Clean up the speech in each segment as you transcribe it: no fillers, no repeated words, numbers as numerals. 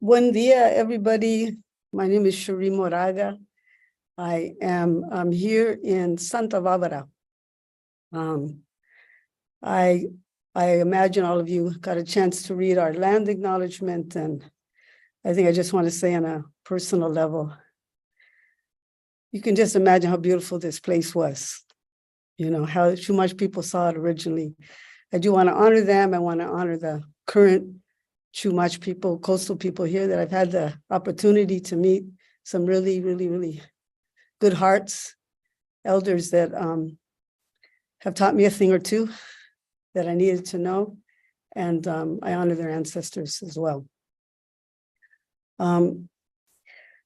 Buen dia, everybody. My name is Cherríe Moraga. I'm here in Santa Barbara. I imagine all of you got a chance to read our land acknowledgement, and I think I just want to say on a personal level, you can just imagine how beautiful this place was. You know, how too much people saw it originally. I do want to honor them. I want to honor the current Chumash people, coastal people here that I've had the opportunity to meet, some really, really, really good hearts, elders that have taught me a thing or two that I needed to know, and I honor their ancestors as well. Well,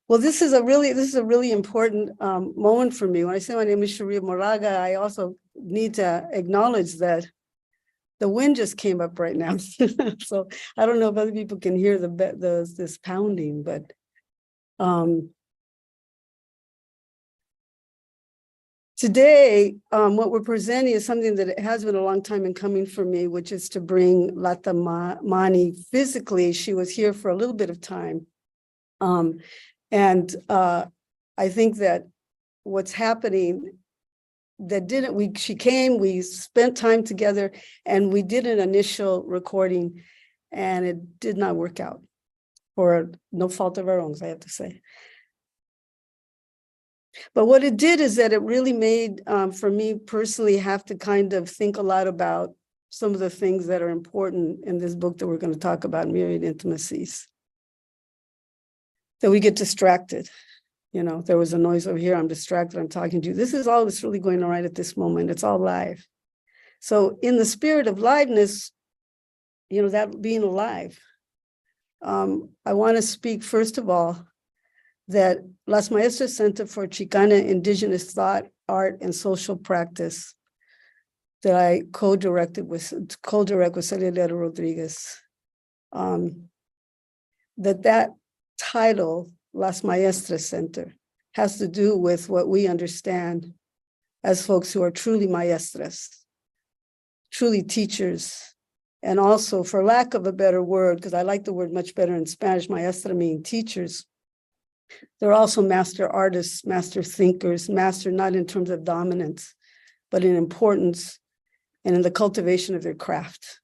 this is a really important moment for me. When I say my name is Cherríe Moraga, I also need to acknowledge that the wind just came up right now. So I don't know if other people can hear this pounding, but today, what we're presenting is something that it has been a long time in coming for me, which is to bring Lata Mani physically. She was here for a little bit of time. And I think that what's happening she came, we spent time together, and we did an initial recording, and it did not work out, for no fault of our own, I have to say. But what it did is that it really made, for me personally, have to kind of think a lot about some of the things that are important in this book that we're going to talk about, Myriad Intimacies. That we get distracted. You know, there was a noise over here, I'm distracted, I'm talking to you. This is all that's really going on right at this moment. It's all live. So in the spirit of liveness, you know, that being alive, I want to speak, first of all, that Las Maestras Center for Chicana Indigenous Thought, Art, and Social Practice, that I co-direct with Celia Rodriguez, that title, Las Maestras Center, has to do with what we understand as folks who are truly maestras, truly teachers, and also, for lack of a better word, because I like the word much better in Spanish, maestra meaning teachers, they're also master artists, master thinkers, master not in terms of dominance, but in importance and in the cultivation of their craft.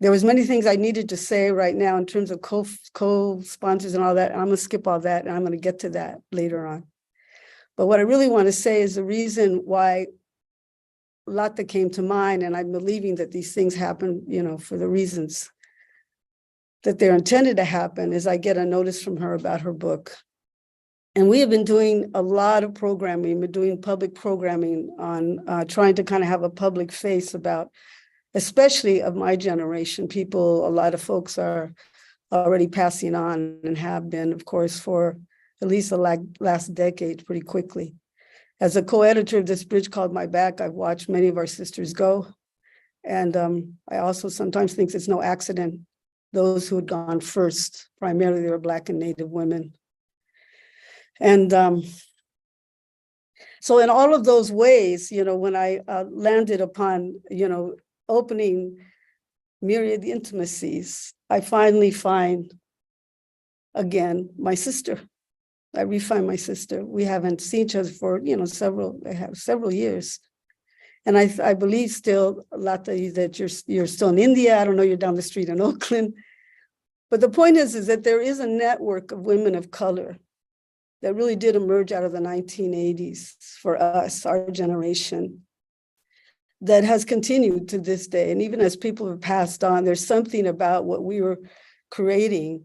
There was many things I needed to say right now in terms of co-sponsors and all that. And I'm going to skip all that, and I'm going to get to that later on. But what I really want to say is the reason why Lata came to mind, and I'm believing that these things happen, you know, for the reasons that they're intended to happen, is I get a notice from her about her book. And we have been doing a lot of programming. We're doing public programming on trying to kind of have a public face about, especially of my generation, people, a lot of folks are already passing on and have been, of course, for at least the last decade pretty quickly. As a co-editor of this bridge called My Back, I've watched many of our sisters go. And I also sometimes think it's no accident those who had gone first, primarily they were Black and Native women. And so in all of those ways, you know, when I landed upon, you know, opening Myriad Intimacies, I finally find, again, my sister. I re-find my sister. We haven't seen each other for, you know, several years. And I believe still, Lata, that you're still in India. I don't know, you're down the street in Oakland. But the point is that there is a network of women of color that really did emerge out of the 1980s for us, our generation, that has continued to this day. And even as people have passed on, there's something about what we were creating.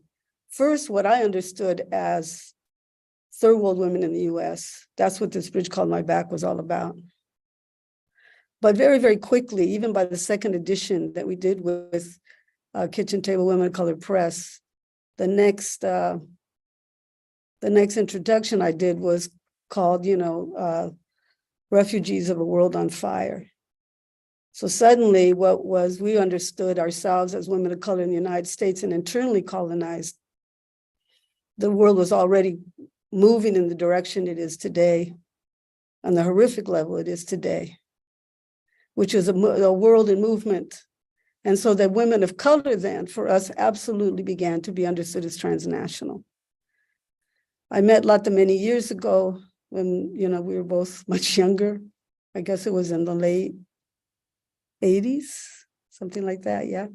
First, what I understood as third world women in the US, that's what this bridge called My Back was all about. But very, very quickly, even by the second edition that we did with Kitchen Table Women of Color Press, the next introduction I did was called, you know, Refugees of a World on Fire. So suddenly we understood ourselves as women of color in the United States and internally colonized. The world was already moving in the direction it is today, on the horrific level it is today, which is a world in movement And so that women of color then, for us, absolutely began to be understood as transnational. I met Lata many years ago when, you know, we were both much younger. I guess it was in the late 80s, something like that, yeah.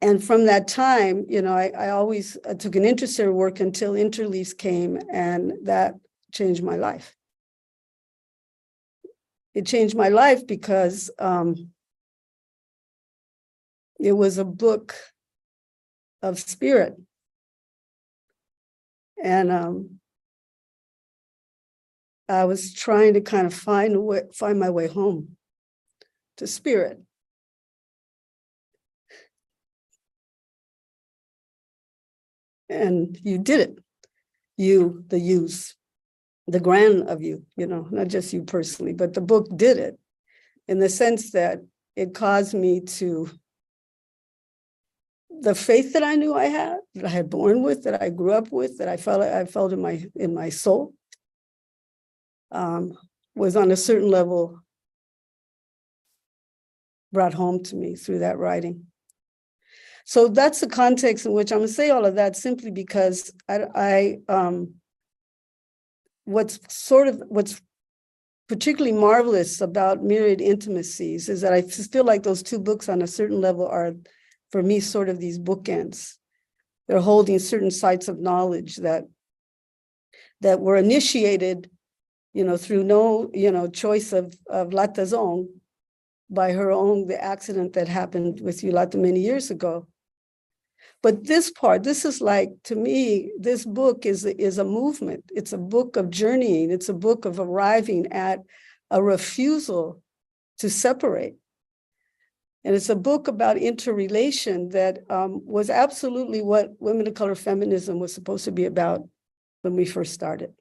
And from that time, you know, I always took an interest in her work until Interleaves came, and that changed my life. It changed my life because it was a book of spirit. And I was trying to kind of find my way home to spirit. And you did it. You, the yous, the grand of you, you know, not just you personally, but the book did it in the sense that it caused me to, the faith that I knew I had, that I had born with, that I grew up with, that I felt in my soul, was on a certain level brought home to me through that writing. So that's the context in which I'm going to say all of that, simply because what's particularly marvelous about Myriad Intimacies is that I feel like those two books on a certain level are, for me, sort of these bookends. They're holding certain sites of knowledge that were initiated, you know, through no, you know, choice of Lata's own, by her own, the accident that happened with you, Lata, many years ago. But this part, this is like, to me, this book is a movement. It's a book of journeying. It's a book of arriving at a refusal to separate. And it's a book about interrelation that was absolutely what women of color feminism was supposed to be about when we first started.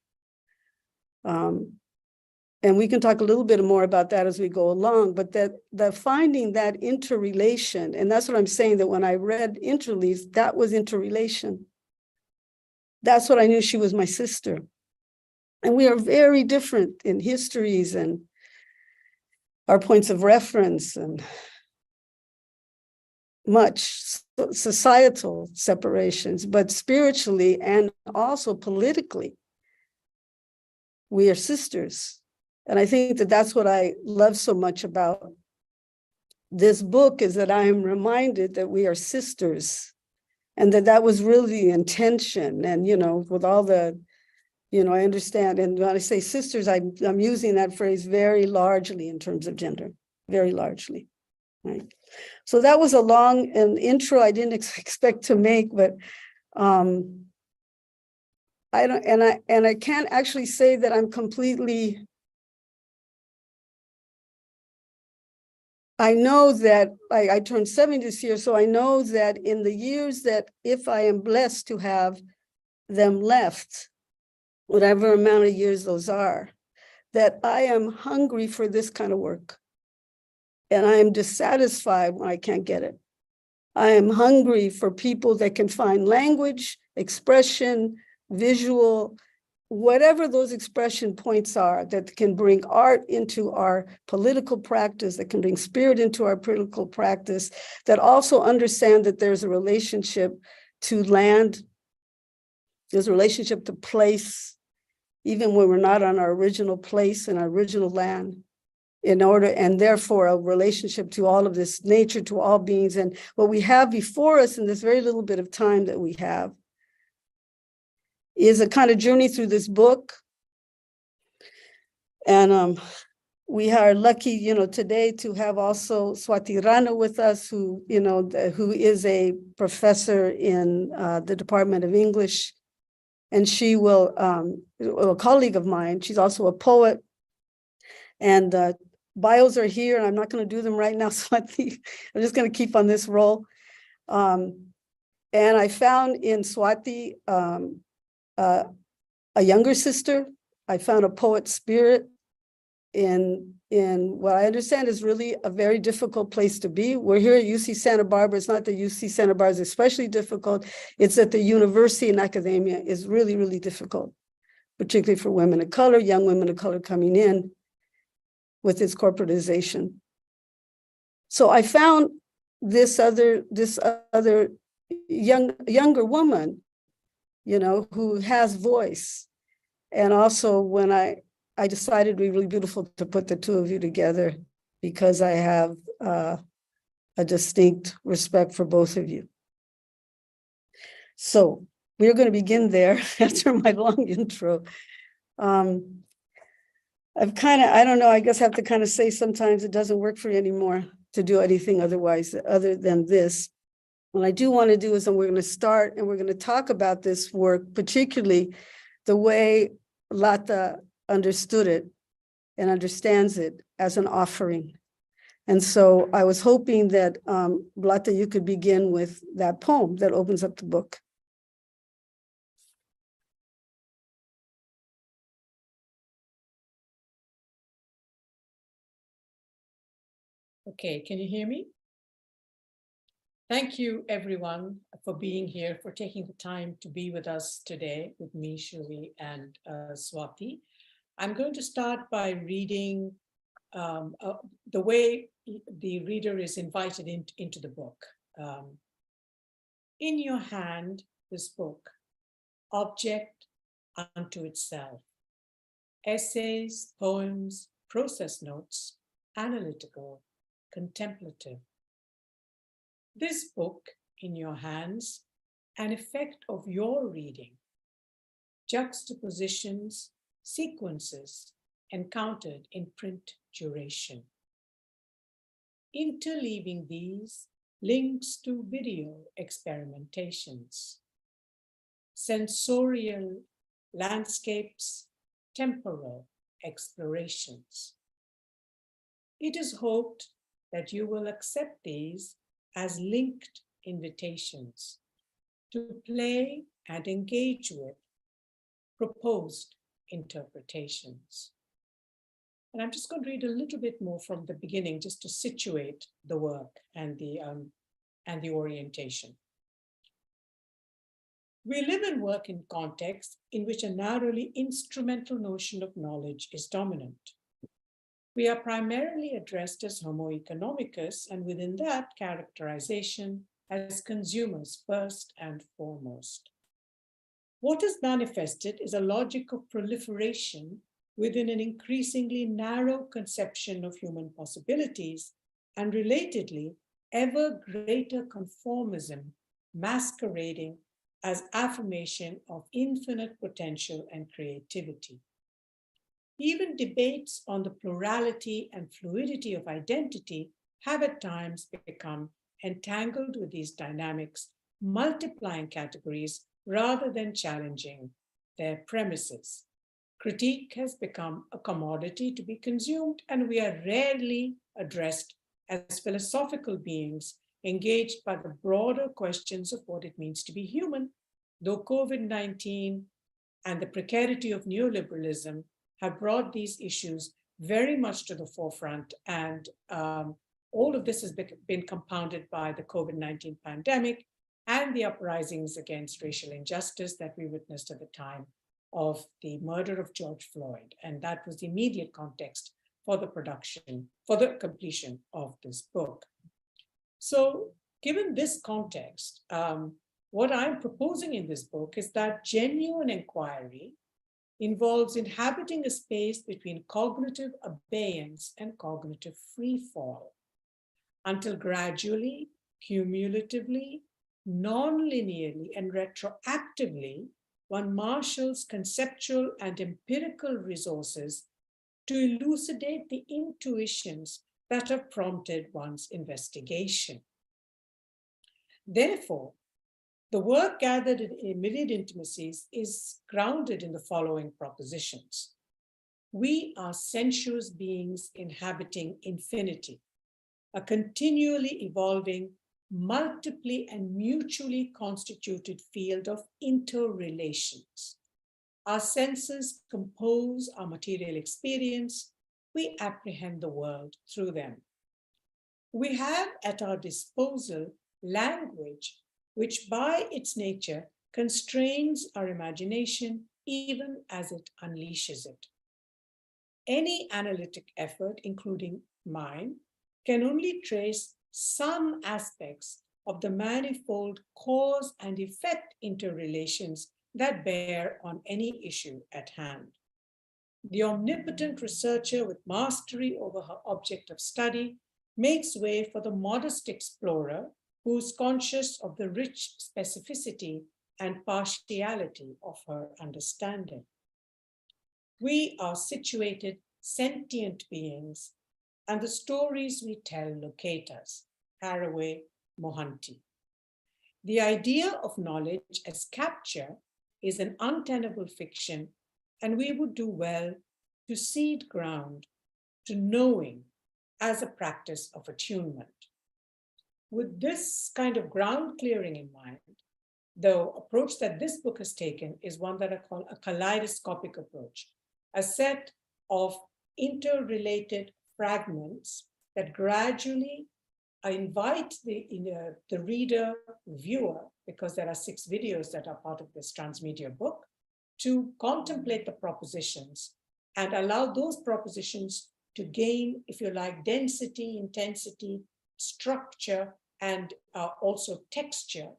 And we can talk a little bit more about that as we go along, but that finding that interrelation, and that's what I'm saying, that when I read Interleaves, that was interrelation. That's what I knew. She was my sister. And we are very different in histories and our points of reference and much societal separations, but spiritually and also politically, we are sisters. And I think that that's what I love so much about this book, is that I am reminded that we are sisters, and that was really the intention. And, you know, with all the, you know, I understand. And when I say sisters, I'm using that phrase very largely in terms of gender, very largely, right? So that was a long intro I didn't expect to make, but I don't, and I can't actually say that I'm completely. I know that I turned 70 this year, so I know that in the years that, if I am blessed to have them left, whatever amount of years those are, that I am hungry for this kind of work. And I am dissatisfied when I can't get it. I am hungry for people that can find language, expression, visual, whatever those expression points are, that can bring art into our political practice, that can bring spirit into our political practice, that also understand that there's a relationship to land, there's a relationship to place, even when we're not on our original place and our original land, in order, and therefore a relationship to all of this nature, to all beings. And what we have before us in this very little bit of time that we have is a kind of journey through this book. And we are lucky, you know, today to have also Swati Rana with us, who, you know, who is a professor in the Department of English. And she will, a colleague of mine, she's also a poet. And bios are here, and I'm not going to do them right now, Swati. I'm just going to keep on this roll. And I found in Swati a younger sister. I found a poet spirit in what I understand is really a very difficult place to be. We're here at UC Santa Barbara. It's not that UC Santa Barbara is especially difficult. It's that the university and academia is really, really difficult, particularly for women of color, young women of color coming in with its corporatization. So I found this other younger woman, who has voice. And also when I decided it'd be really beautiful to put the two of you together because I have a distinct respect for both of you. So we're going to begin there after my long intro. I don't know, I guess I have to kind of say sometimes it doesn't work for you anymore to do anything other than this. What I do want to do is we're going to start and we're going to talk about this work, particularly the way Lata understood it and understands it as an offering. And so I was hoping that, Lata, you could begin with that poem that opens up the book. Okay, can you hear me? Thank you, everyone, for being here, for taking the time to be with us today, with me, Cherríe, and Swati. I'm going to start by reading the way the reader is invited into the book. In your hand, this book, object unto itself. Essays, poems, process notes, analytical, contemplative. This book in your hands, an effect of your reading, juxtapositions, sequences encountered in print duration. Interleaving these, links to video experimentations, sensorial landscapes, temporal explorations. It is hoped that you will accept these as linked invitations to play and engage with proposed interpretations. And I'm just going to read a little bit more from the beginning just to situate the work and the orientation. We live and work in contexts in which a narrowly instrumental notion of knowledge is dominant. We are primarily addressed as Homo economicus, and within that characterization as consumers first and foremost. What is manifested is a logic of proliferation within an increasingly narrow conception of human possibilities, and relatedly, ever greater conformism masquerading as affirmation of infinite potential and creativity. Even debates on the plurality and fluidity of identity have at times become entangled with these dynamics, multiplying categories rather than challenging their premises. Critique has become a commodity to be consumed, and we are rarely addressed as philosophical beings engaged by the broader questions of what it means to be human, though COVID-19 and the precarity of neoliberalism have brought these issues very much to the forefront, and all of this has been compounded by the COVID-19 pandemic and the uprisings against racial injustice that we witnessed at the time of the murder of George Floyd. And that was the immediate context for the completion of this book. So given this context, what I'm proposing in this book is that genuine inquiry involves inhabiting a space between cognitive abeyance and cognitive freefall, until gradually, cumulatively, non-linearly, and retroactively, one marshals conceptual and empirical resources to elucidate the intuitions that have prompted one's investigation. Therefore, the work gathered in Myriad Intimacies is grounded in the following propositions. We are sensuous beings inhabiting infinity, a continually evolving, multiply and mutually constituted field of interrelations. Our senses compose our material experience. We apprehend the world through them. We have at our disposal language which by its nature constrains our imagination even as it unleashes it. Any analytic effort, including mine, can only trace some aspects of the manifold cause and effect interrelations that bear on any issue at hand. The omnipotent researcher with mastery over her object of study makes way for the modest explorer who's conscious of the rich specificity and partiality of her understanding. We are situated sentient beings, and the stories we tell locate us. Cherríe, Mohanty. The idea of knowledge as capture is an untenable fiction, and we would do well to cede ground to knowing as a practice of attunement. With this kind of ground clearing in mind, the approach that this book has taken is one that I call a kaleidoscopic approach, a set of interrelated fragments that gradually invite the reader, viewer, because there are 6 videos that are part of this transmedia book, to contemplate the propositions and allow those propositions to gain, if you like, density, intensity, structure, and also texture.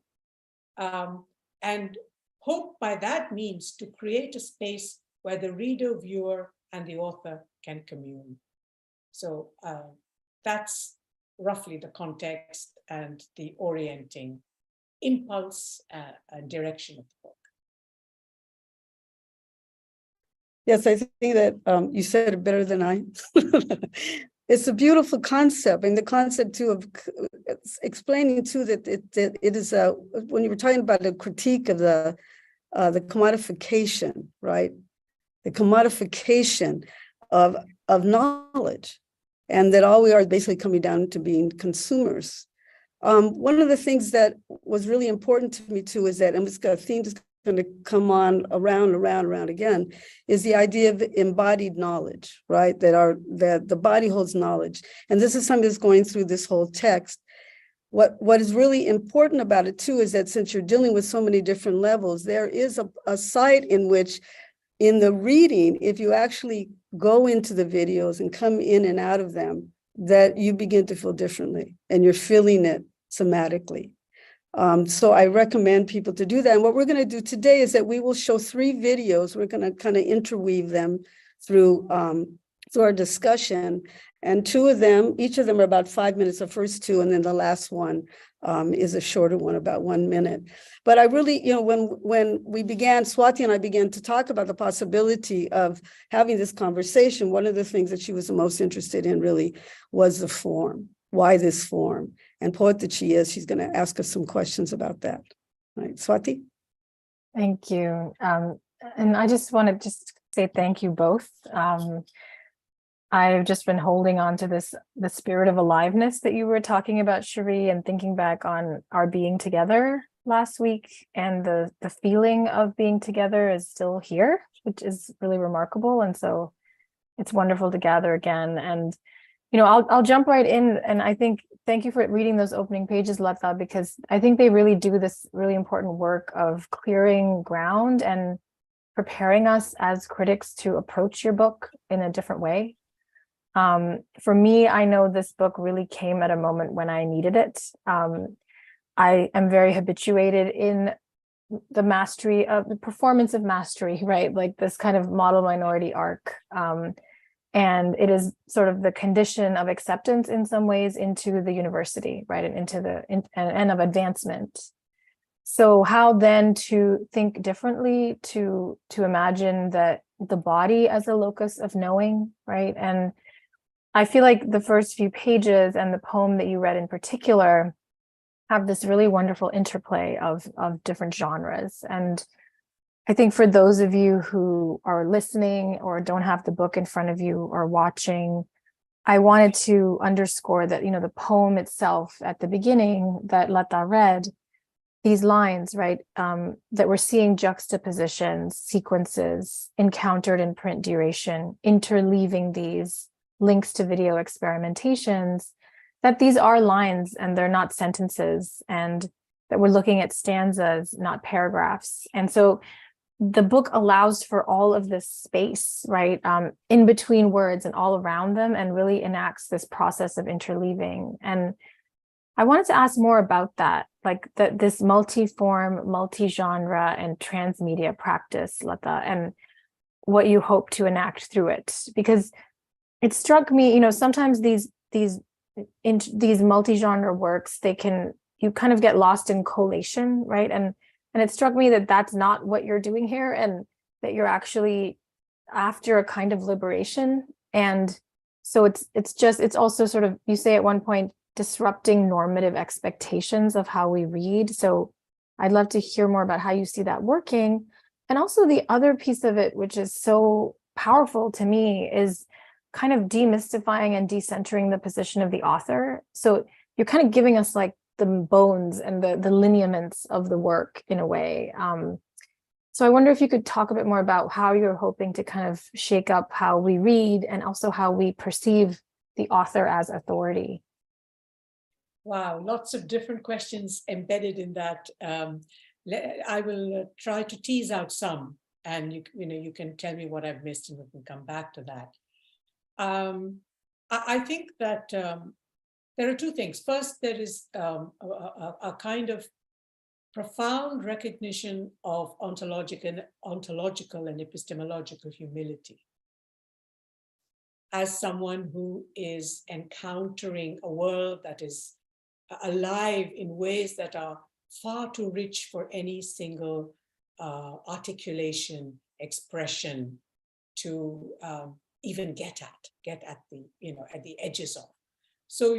And hope by that means to create a space where the reader, viewer, and the author can commune. So that's roughly the context and the orienting impulse and direction of the book. Yes, I think that you said it better than I. It's a beautiful concept, and the concept too of explaining too that it is when you were talking about the critique of the commodification, right? The commodification of knowledge, and that all we are is basically coming down to being consumers. One of the things that was really important to me too is that, and it's got a theme that's going to come on around again, is the idea of embodied knowledge, right? That the body holds knowledge. And this is something that's going through this whole text. What is really important about it too is that since you're dealing with so many different levels, there is a site in which in the reading, if you actually go into the videos and come in and out of them, that you begin to feel differently and you're feeling it somatically. So I recommend people to do that. And what we're going to do today is that we will show 3 videos. We're going to kind of interweave them through our discussion. And 2 of them, each of them are about 5 minutes, the first 2, and then the last one is a shorter one, about 1 minute. But I really, when we began, Swati and I began to talk about the possibility of having this conversation, one of the things that she was the most interested in really was the form. Why this form? And poet that she is, she's going to ask us some questions about that. Right, Swati? Thank you. And I just want to say thank you both. I've just been holding on to the spirit of aliveness that you were talking about, Cherríe, and thinking back on our being together last week, and the feeling of being together is still here, which is really remarkable. And so it's wonderful to gather again. And I'll jump right in, and I think thank you for reading those opening pages, Lata, because I think they really do this really important work of clearing ground and preparing us as critics to approach your book in a different way. For me, I know this book really came at a moment when I needed it. I am very habituated in the mastery of the performance of mastery, right? Like this kind of model minority arc. And it is sort of the condition of acceptance in some ways into the university, right? And into and of advancement. So how then to think differently, to imagine that the body as a locus of knowing, right? And I feel like the first few pages and the poem that you read in particular have this really wonderful interplay of different genres. And I think for those of you who are listening or don't have the book in front of you or watching, I wanted to underscore that, the poem itself at the beginning that Lata read, these lines, right, that we're seeing juxtapositions, sequences encountered in print duration, interleaving these links to video experimentations, that these are lines and they're not sentences, and that we're looking at stanzas, not paragraphs. And so the book allows for all of this space, right, in between words and all around them, and really enacts this process of interleaving. And I wanted to ask more about that, like this multi-form, multi-genre, and transmedia practice, Lata, and what you hope to enact through it. Because it struck me, you know, sometimes these multi-genre works, you kind of get lost in collation, right? And it struck me that that's not what you're doing here, and that you're actually after a kind of liberation. And so it's also sort of, you say at one point, disrupting normative expectations of how we read. So I'd love to hear more about how you see that working. And also the other piece of it, which is so powerful to me, is kind of demystifying and decentering the position of the author. So you're kind of giving us like the bones and the lineaments of the work in a way. So I wonder if you could talk a bit more about how you're hoping to kind of shake up how we read and also how we perceive the author as authority. Wow, lots of different questions embedded in that. I will try to tease out some, and you can tell me what I've missed, and we can come back to that. I think that there are two things. First, there is a kind of profound recognition of ontological and epistemological humility. As someone who is encountering a world that is alive in ways that are far too rich for any single articulation, expression to even get at the edges of. So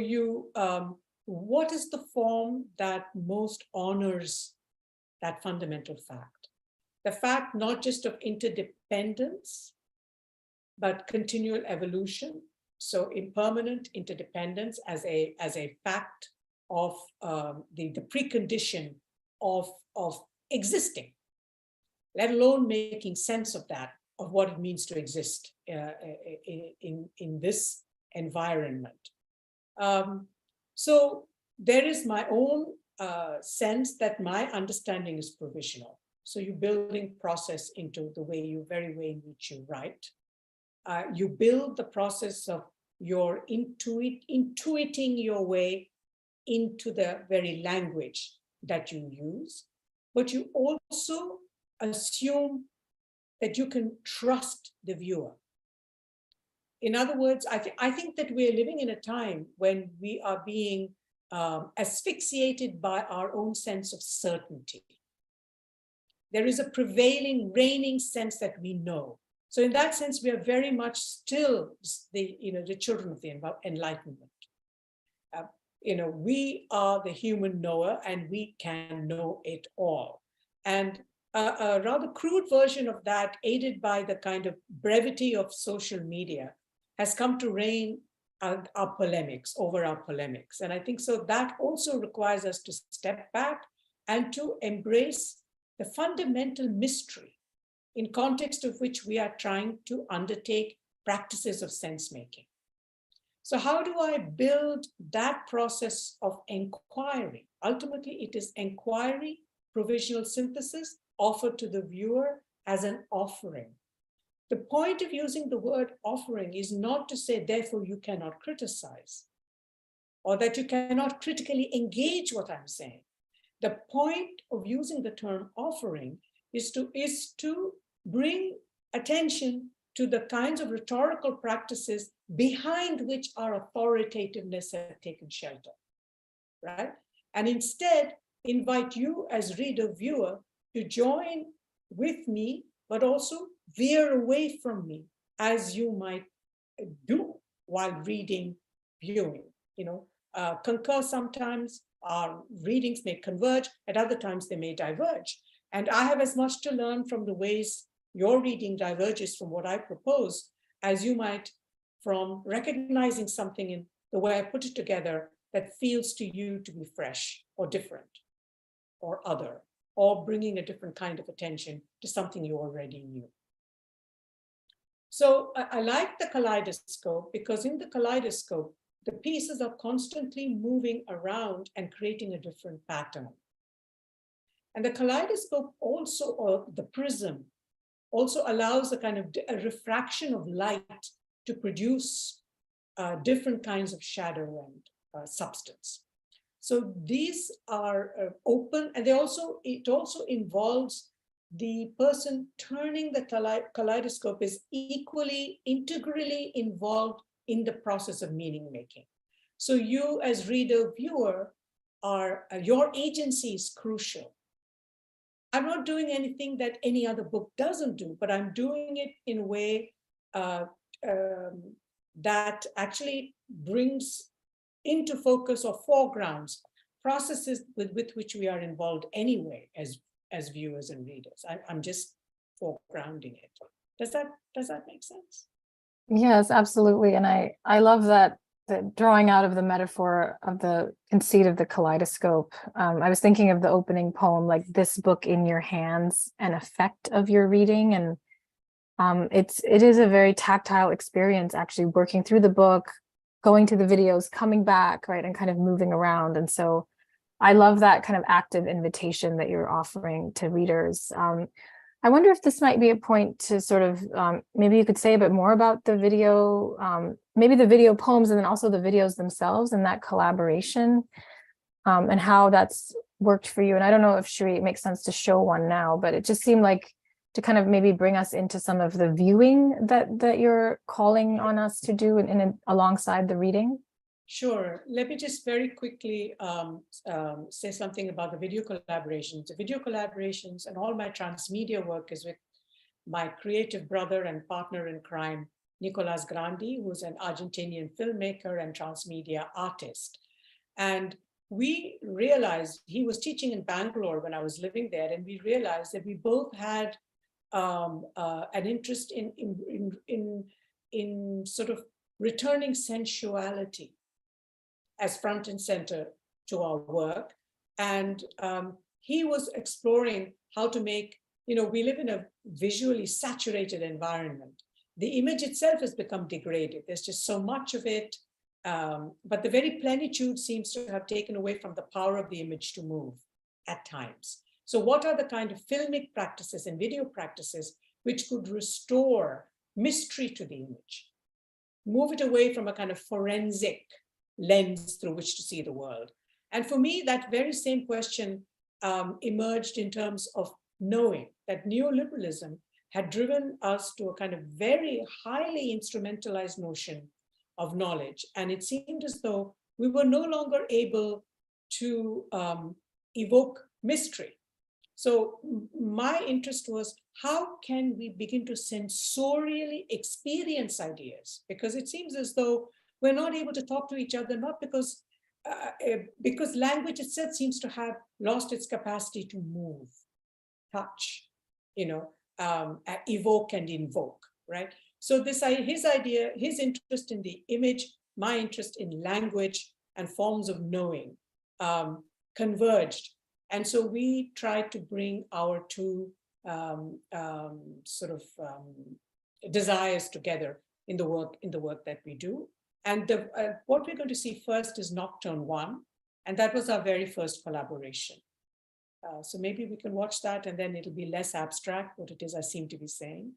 what is the form that most honors that fundamental fact? The fact not just of interdependence, but continual evolution. So impermanent interdependence as a fact of the precondition of existing, let alone making sense of that, of what it means to exist in this environment. So there is my own sense that my understanding is provisional. So you're building process into the very way in which you write. You build the process of your intuiting your way into the very language that you use, but you also assume that you can trust the viewer. In other words, I think that we're living in a time when we are being asphyxiated by our own sense of certainty. There is a prevailing, reigning sense that we know. So in that sense, we are very much still the children of the Enlightenment. We are the human knower, and we can know it all. And a rather crude version of that, aided by the kind of brevity of social media, has come to reign our polemics. And I think so that also requires us to step back and to embrace the fundamental mystery in context of which we are trying to undertake practices of sense making. So how do I build that process of inquiry? Ultimately, it is inquiry, provisional synthesis, offered to the viewer as an offering. The point of using the word offering is not to say, therefore, you cannot criticize, or that you cannot critically engage what I'm saying. The point of using the term offering is to bring attention to the kinds of rhetorical practices behind which our authoritativeness has taken shelter, right? And instead, invite you as reader, viewer, to join with me, but also veer away from me, as you might do while reading, viewing. Concur sometimes, our readings may converge, at other times they may diverge. And I have as much to learn from the ways your reading diverges from what I propose as you might from recognizing something in the way I put it together that feels to you to be fresh or different or other, or bringing a different kind of attention to something you already knew. So I like the kaleidoscope, because in the kaleidoscope, the pieces are constantly moving around and creating a different pattern. And the kaleidoscope also, or the prism, also allows a kind of a refraction of light to produce different kinds of shadow and substance. So these are open, and it also involves the person turning the kaleidoscope is equally, integrally involved in the process of meaning making. So you as reader, viewer, your agency is crucial. I'm not doing anything that any other book doesn't do, but I'm doing it in a way that actually brings into focus or foregrounds processes with which we are involved anyway as viewers and readers. I'm just foregrounding it. Does that make sense? Yes, absolutely. And I love that drawing out of the metaphor of the conceit of the kaleidoscope. I was thinking of the opening poem, like this book in your hands, an effect of your reading. And it is a very tactile experience, actually working through the book, going to the videos, coming back, right, and kind of moving around. And so I love that kind of active invitation that you're offering to readers. I wonder if this might be a point to sort of, maybe you could say a bit more about the video, maybe the video poems and then also the videos themselves and that collaboration, and how that's worked for you. And I don't know if Cherríe, it makes sense to show one now, but it just seemed like to kind of maybe bring us into some of the viewing that you're calling on us to do alongside the reading. Sure. Let me just very quickly say something about the video collaborations. The video collaborations and all my transmedia work is with my creative brother and partner in crime, Nicolas Grandi, who's an Argentinian filmmaker and transmedia artist. And we realized, he was teaching in Bangalore when I was living there, and we realized that we both had an interest in sort of returning sensuality as front and center to our work. And he was exploring how to make, we live in a visually saturated environment. The image itself has become degraded. There's just so much of it, but the very plenitude seems to have taken away from the power of the image to move at times. So what are the kind of filmic practices and video practices which could restore mystery to the image, move it away from a kind of forensic lens through which to see the world? And for me, that very same question emerged in terms of knowing that neoliberalism had driven us to a kind of very highly instrumentalized notion of knowledge. And it seemed as though we were no longer able to evoke mystery. So my interest was, how can we begin to sensorially experience ideas? Because it seems as though we're not able to talk to each other, not because language itself seems to have lost its capacity to move, touch, evoke and invoke, right? So his idea, his interest in the image, my interest in language and forms of knowing converged. And so we tried to bring our two desires together in the work that we do. And what we're going to see first is Nocturne 1, and that was our very first collaboration. So maybe we can watch that, and then it'll be less abstract what it is I seem to be saying.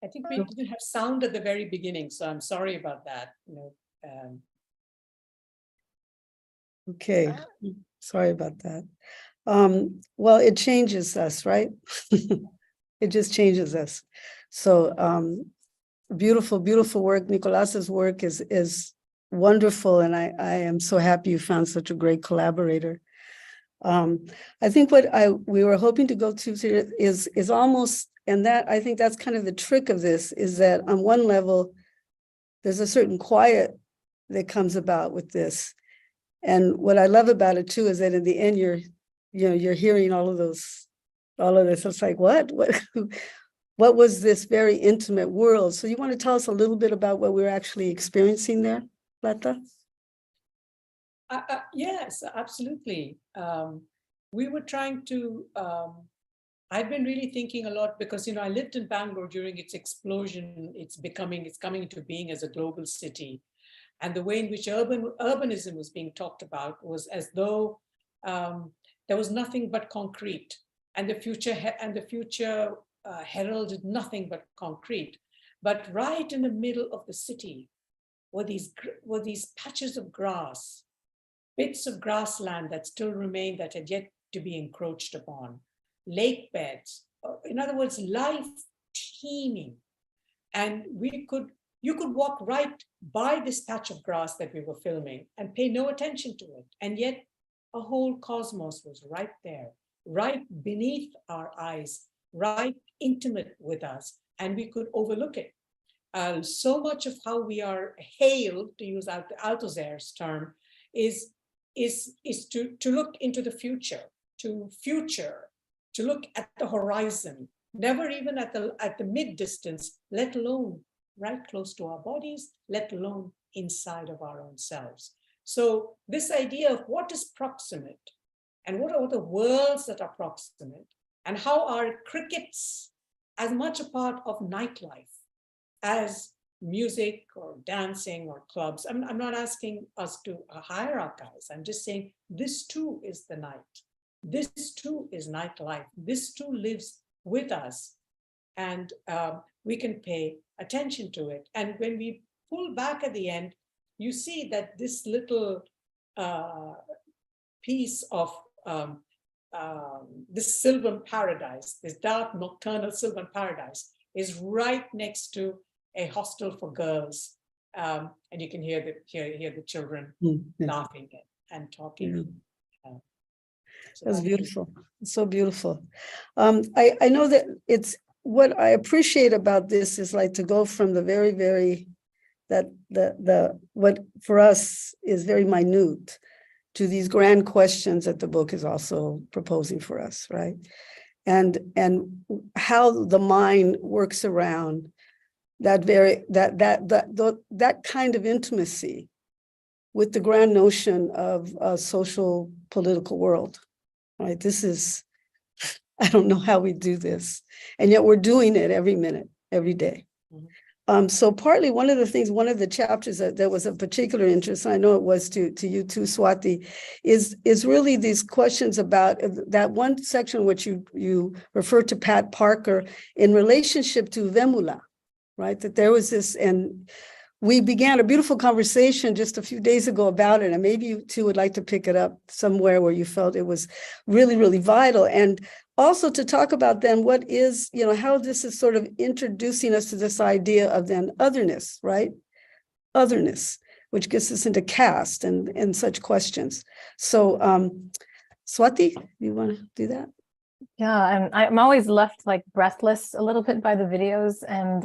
I think we didn't have sound at the very beginning, so I'm sorry about that. Okay, sorry about that. Well, it changes us, right? It just changes us. So beautiful, beautiful work. Nicolas's work is wonderful, and I am so happy you found such a great collaborator. I think what we were hoping to go to is almost, and that I think that's kind of the trick of this, is that on one level, there's a certain quiet that comes about with this. And what I love about it too is that in the end, you're hearing all of this. It's like, what was this very intimate world? So you want to tell us a little bit about what we're actually experiencing there, Lata? Yes, absolutely. We were trying to, I've been really thinking a lot because, I lived in Bangalore during its explosion. It's coming into being as a global city. And the way in which urbanism was being talked about was as though there was nothing but concrete, and the future heralded nothing but concrete. But right in the middle of the city were these patches of grass, bits of grassland that still remain, that had yet to be encroached upon, lake beds, in other words, life teeming. And you could walk right by this patch of grass that we were filming and pay no attention to it. And yet a whole cosmos was right there, right beneath our eyes, right intimate with us, and we could overlook it. So much of how we are hailed, to use Althusser's term, is to look into the future, to look at the horizon, never even at the mid distance, let alone right close to our bodies, let alone inside of our own selves. So this idea of what is proximate and what are the worlds that are proximate, and how are crickets as much a part of nightlife as music or dancing or clubs. I'm not asking us to hierarchize. I'm just saying this too is the night. This too is nightlife. This too lives with us. And we can pay attention to it. And when we pull back at the end, you see that this little piece of this sylvan paradise, this dark nocturnal sylvan paradise, is right next to a hostel for girls. And you can hear the children laughing and talking. So that's beautiful. It's so beautiful. I know that it's, what I appreciate about this is like to go from the very, very, what for us is very minute, to these grand questions that the book is also proposing for us, right? And how the mind works around that kind of intimacy with the grand notion of a social political world, right? This is, I don't know how we do this, and yet we're doing it every minute, every day. So partly one of the chapters that was of particular interest, and I know it was to you too, Swati, is really these questions about that one section which you refer to Pat Parker in relationship to Vemula, right? That there was this, and we began a beautiful conversation just a few days ago about it, and maybe you too would like to pick it up somewhere where you felt it was really, really vital. And also to talk about then what is, how this is sort of introducing us to this idea of then otherness, right? Otherness, which gets us into caste and such questions. So Swati, you want to do that? Yeah, and I'm always left like breathless a little bit by the videos. And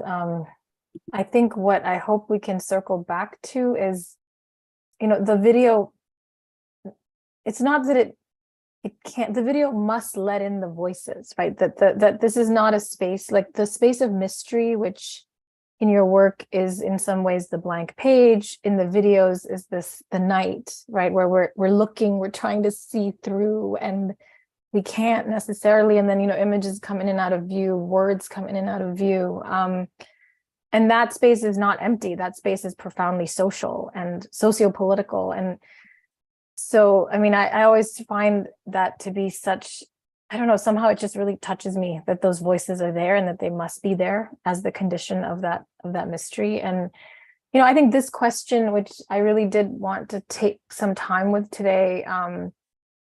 I think what I hope we can circle back to is, the video, it's not that it can't, the video must let in the voices, right? That this is not a space, like the space of mystery, which in your work is in some ways the blank page, in the videos is the night, right? Where we're looking, we're trying to see through, and we can't necessarily, and then, images come in and out of view, words come in and out of view. And that space is not empty. That space is profoundly social and socio-political. And so, I mean, I always find that to be such I don't know, somehow it just really touches me that those voices are there and that they must be there as the condition of that mystery. And I think this question, which I really did want to take some time with today,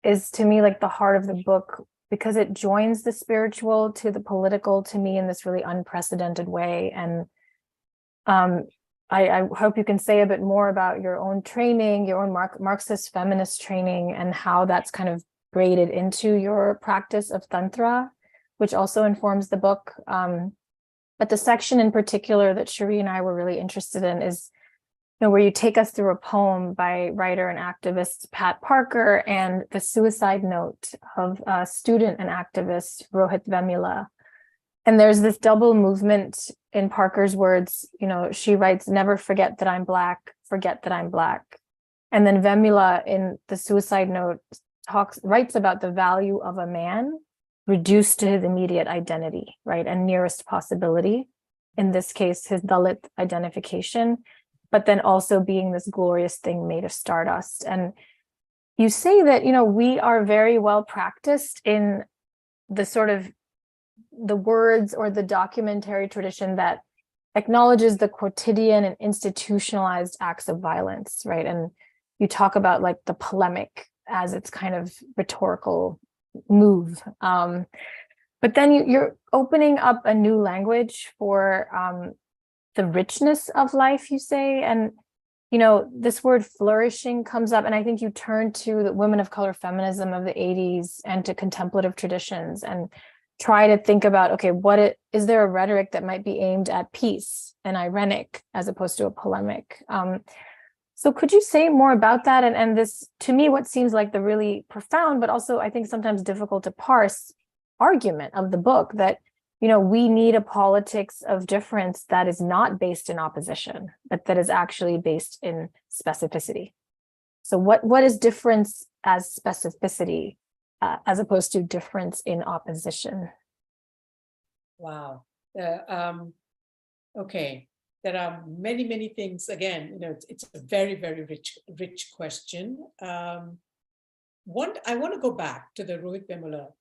is to me like the heart of the book, because it joins the spiritual to the political to me in this really unprecedented way. And I hope you can say a bit more about your own training, your own Marxist feminist training, and how that's kind of braided into your practice of Tantra, which also informs the book. But the section in particular that Cherríe and I were really interested in is, where you take us through a poem by writer and activist Pat Parker and the suicide note of student and activist Rohit Vemula. And there's this double movement in Parker's words. She writes, "Never forget that I'm Black, forget that I'm Black." And then Vemula in the suicide note writes about the value of a man reduced to his immediate identity, right? And nearest possibility, in this case, his Dalit identification, but then also being this glorious thing made of stardust. And you say that, we are very well practiced in the sort of the words or the documentary tradition that acknowledges the quotidian and institutionalized acts of violence, right? And you talk about like the polemic as its kind of rhetorical move. But then you're opening up a new language for the richness of life, you say. And, this word flourishing comes up. And I think you turn to the women of color feminism of the 80s and to contemplative traditions and try to think about, okay, is there a rhetoric that might be aimed at peace and ironic as opposed to a polemic? So could you say more about that? And this, to me, what seems like the really profound, but also I think sometimes difficult to parse argument of the book that, we need a politics of difference that is not based in opposition, but that is actually based in specificity. So what is difference as specificity as opposed to difference in opposition? Wow. Okay. There are many, many things. Again, it's a very, very rich question. I want to go back to the Rohit Vemula,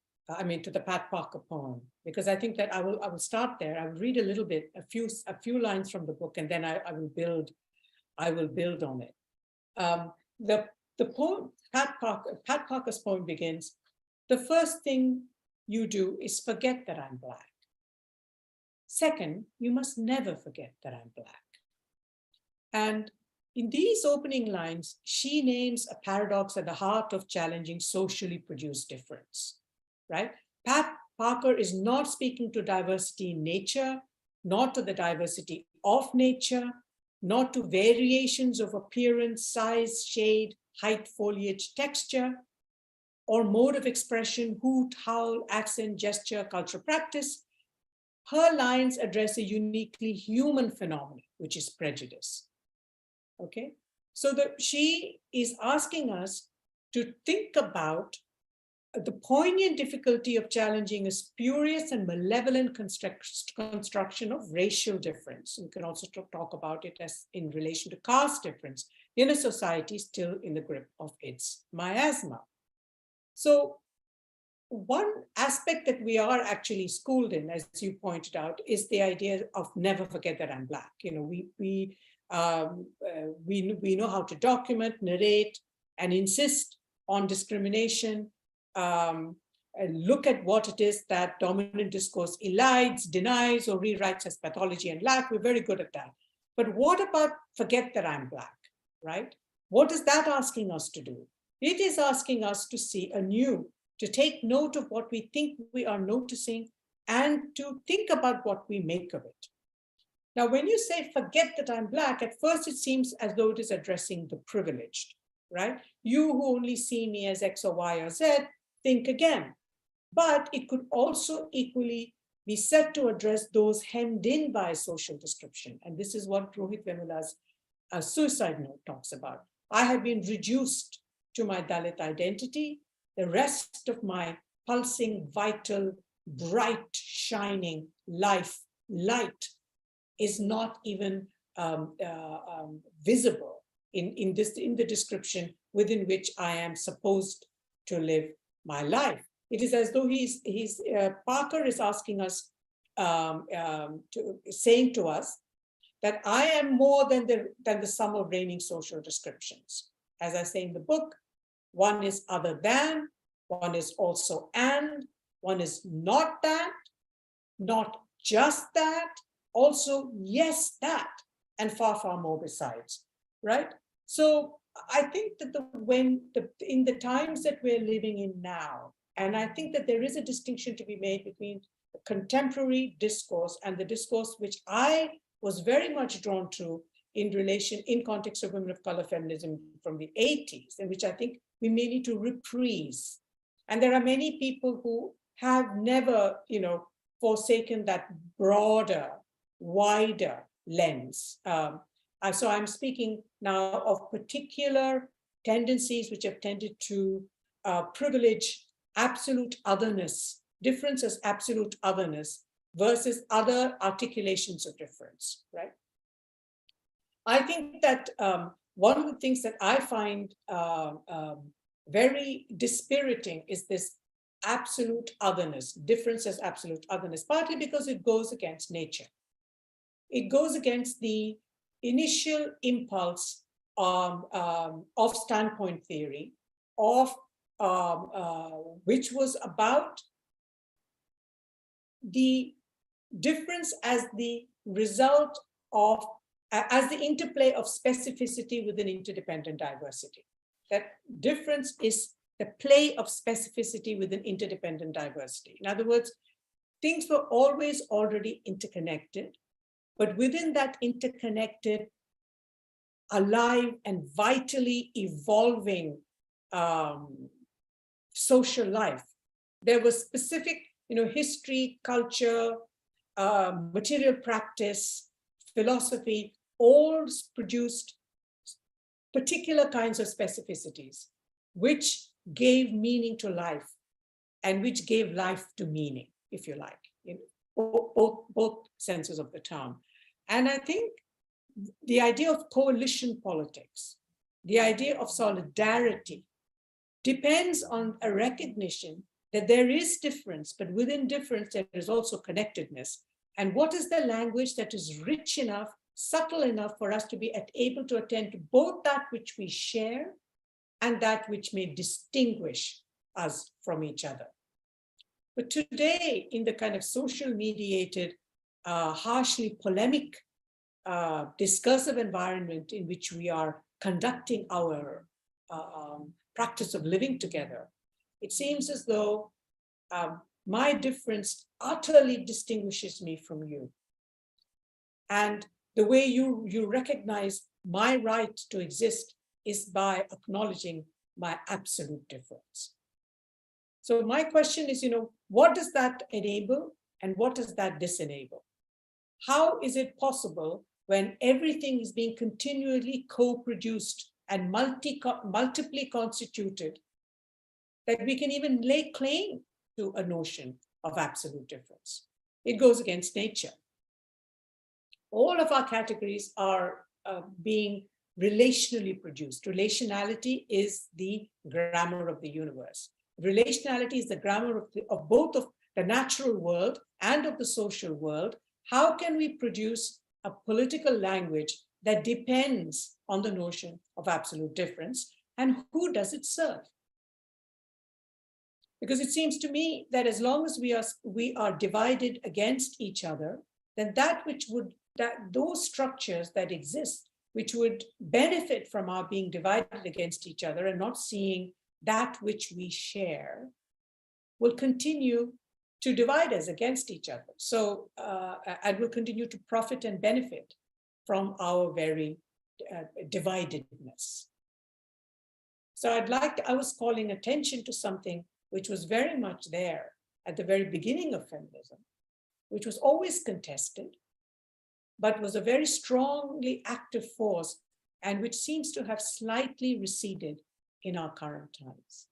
to the Pat Parker poem, because I think that I will start there. I will read a little bit, a few lines from the book, and then I will build on it. The poem, Pat Parker's poem begins, "The first thing you do is forget that I'm Black. Second, you must never forget that I'm Black." And in these opening lines, she names a paradox at the heart of challenging socially produced difference, right? Pat Parker is not speaking to diversity in nature, not to the diversity of nature, not to variations of appearance, size, shade, height, foliage, texture, or mode of expression, hoot, howl, accent, gesture, cultural practice. Her lines address a uniquely human phenomenon, which is prejudice. Okay, so she is asking us to think about the poignant difficulty of challenging a spurious and malevolent construction of racial difference. We can also talk about it as in relation to caste difference in a society still in the grip of its miasma. So one aspect that we are actually schooled in, as you pointed out, is the idea of never forget that I'm Black. We know how to document, narrate, and insist on discrimination, and look at what it is that dominant discourse elides, denies, or rewrites as pathology and lack. We're very good at that. But what about forget that I'm Black, right? What is that asking us to do? It is asking us to see anew, to take note of what we think we are noticing, and to think about what we make of it. Now, when you say forget that I'm Black, at first it seems as though it is addressing the privileged, right? You who only see me as X or Y or Z, think again. But it could also equally be said to address those hemmed in by social description. And this is what Rohit Vemula's suicide note talks about. I have been reduced to my Dalit identity. The rest of my pulsing, vital, bright, shining light is not even visible in the description within which I am supposed to live my life. It is as though Parker is asking us, saying to us that I am more than the sum of reigning social descriptions. As I say in the book, one is other than, one is also and, one is not that, not just that, also yes that, and far, far more besides, right? So I think that in the times that we're living in now, and I think that there is a distinction to be made between the contemporary discourse and the discourse which I was very much drawn to in context of women of color feminism from the 80s, and which I think we may need to reprise. And there are many people who have never, forsaken that broader, wider lens. So I'm speaking now of particular tendencies which have tended to privilege absolute otherness, difference as absolute otherness versus other articulations of difference, right? I think that one of the things that I find very dispiriting is this absolute otherness, difference as absolute otherness, partly because it goes against nature. It goes against the initial impulse of standpoint theory, which was about the difference as the result of, as the interplay of specificity within interdependent diversity. That difference is the play of specificity within interdependent diversity. In other words, things were always already interconnected, but within that interconnected, alive and vitally evolving social life, there was specific, history, culture, material practice, philosophy, all produced particular kinds of specificities, which gave meaning to life and which gave life to meaning, if you like, in both senses of the term. And I think the idea of coalition politics, the idea of solidarity, depends on a recognition that there is difference, but within difference, there is also connectedness. And what is the language that is rich enough, subtle enough for us to be able to attend to both that which we share and that which may distinguish us from each other. But today, in the kind of social mediated, harshly polemic, discursive environment in which we are conducting our practice of living together, it seems as though my difference utterly distinguishes me from you. And the way you recognize my right to exist is by acknowledging my absolute difference. So my question is, what does that enable and what does that disenable? How is it possible when everything is being continually co-produced and multiply constituted that we can even lay claim to a notion of absolute difference? It goes against nature. All of our categories are being relationally produced. Relationality is the grammar of the universe. Relationality is the grammar of both of the natural world and of the social world. How can we produce a political language that depends on the notion of absolute difference, and who does it serve? Because it seems to me that as long as we are divided against each other, then those structures that exist, which would benefit from our being divided against each other and not seeing that which we share, will continue to divide us against each other. So, and will continue to profit and benefit from our very dividedness. So I was calling attention to something which was very much there at the very beginning of feminism, which was always contested, but was a very strongly active force and which seems to have slightly receded in our current times.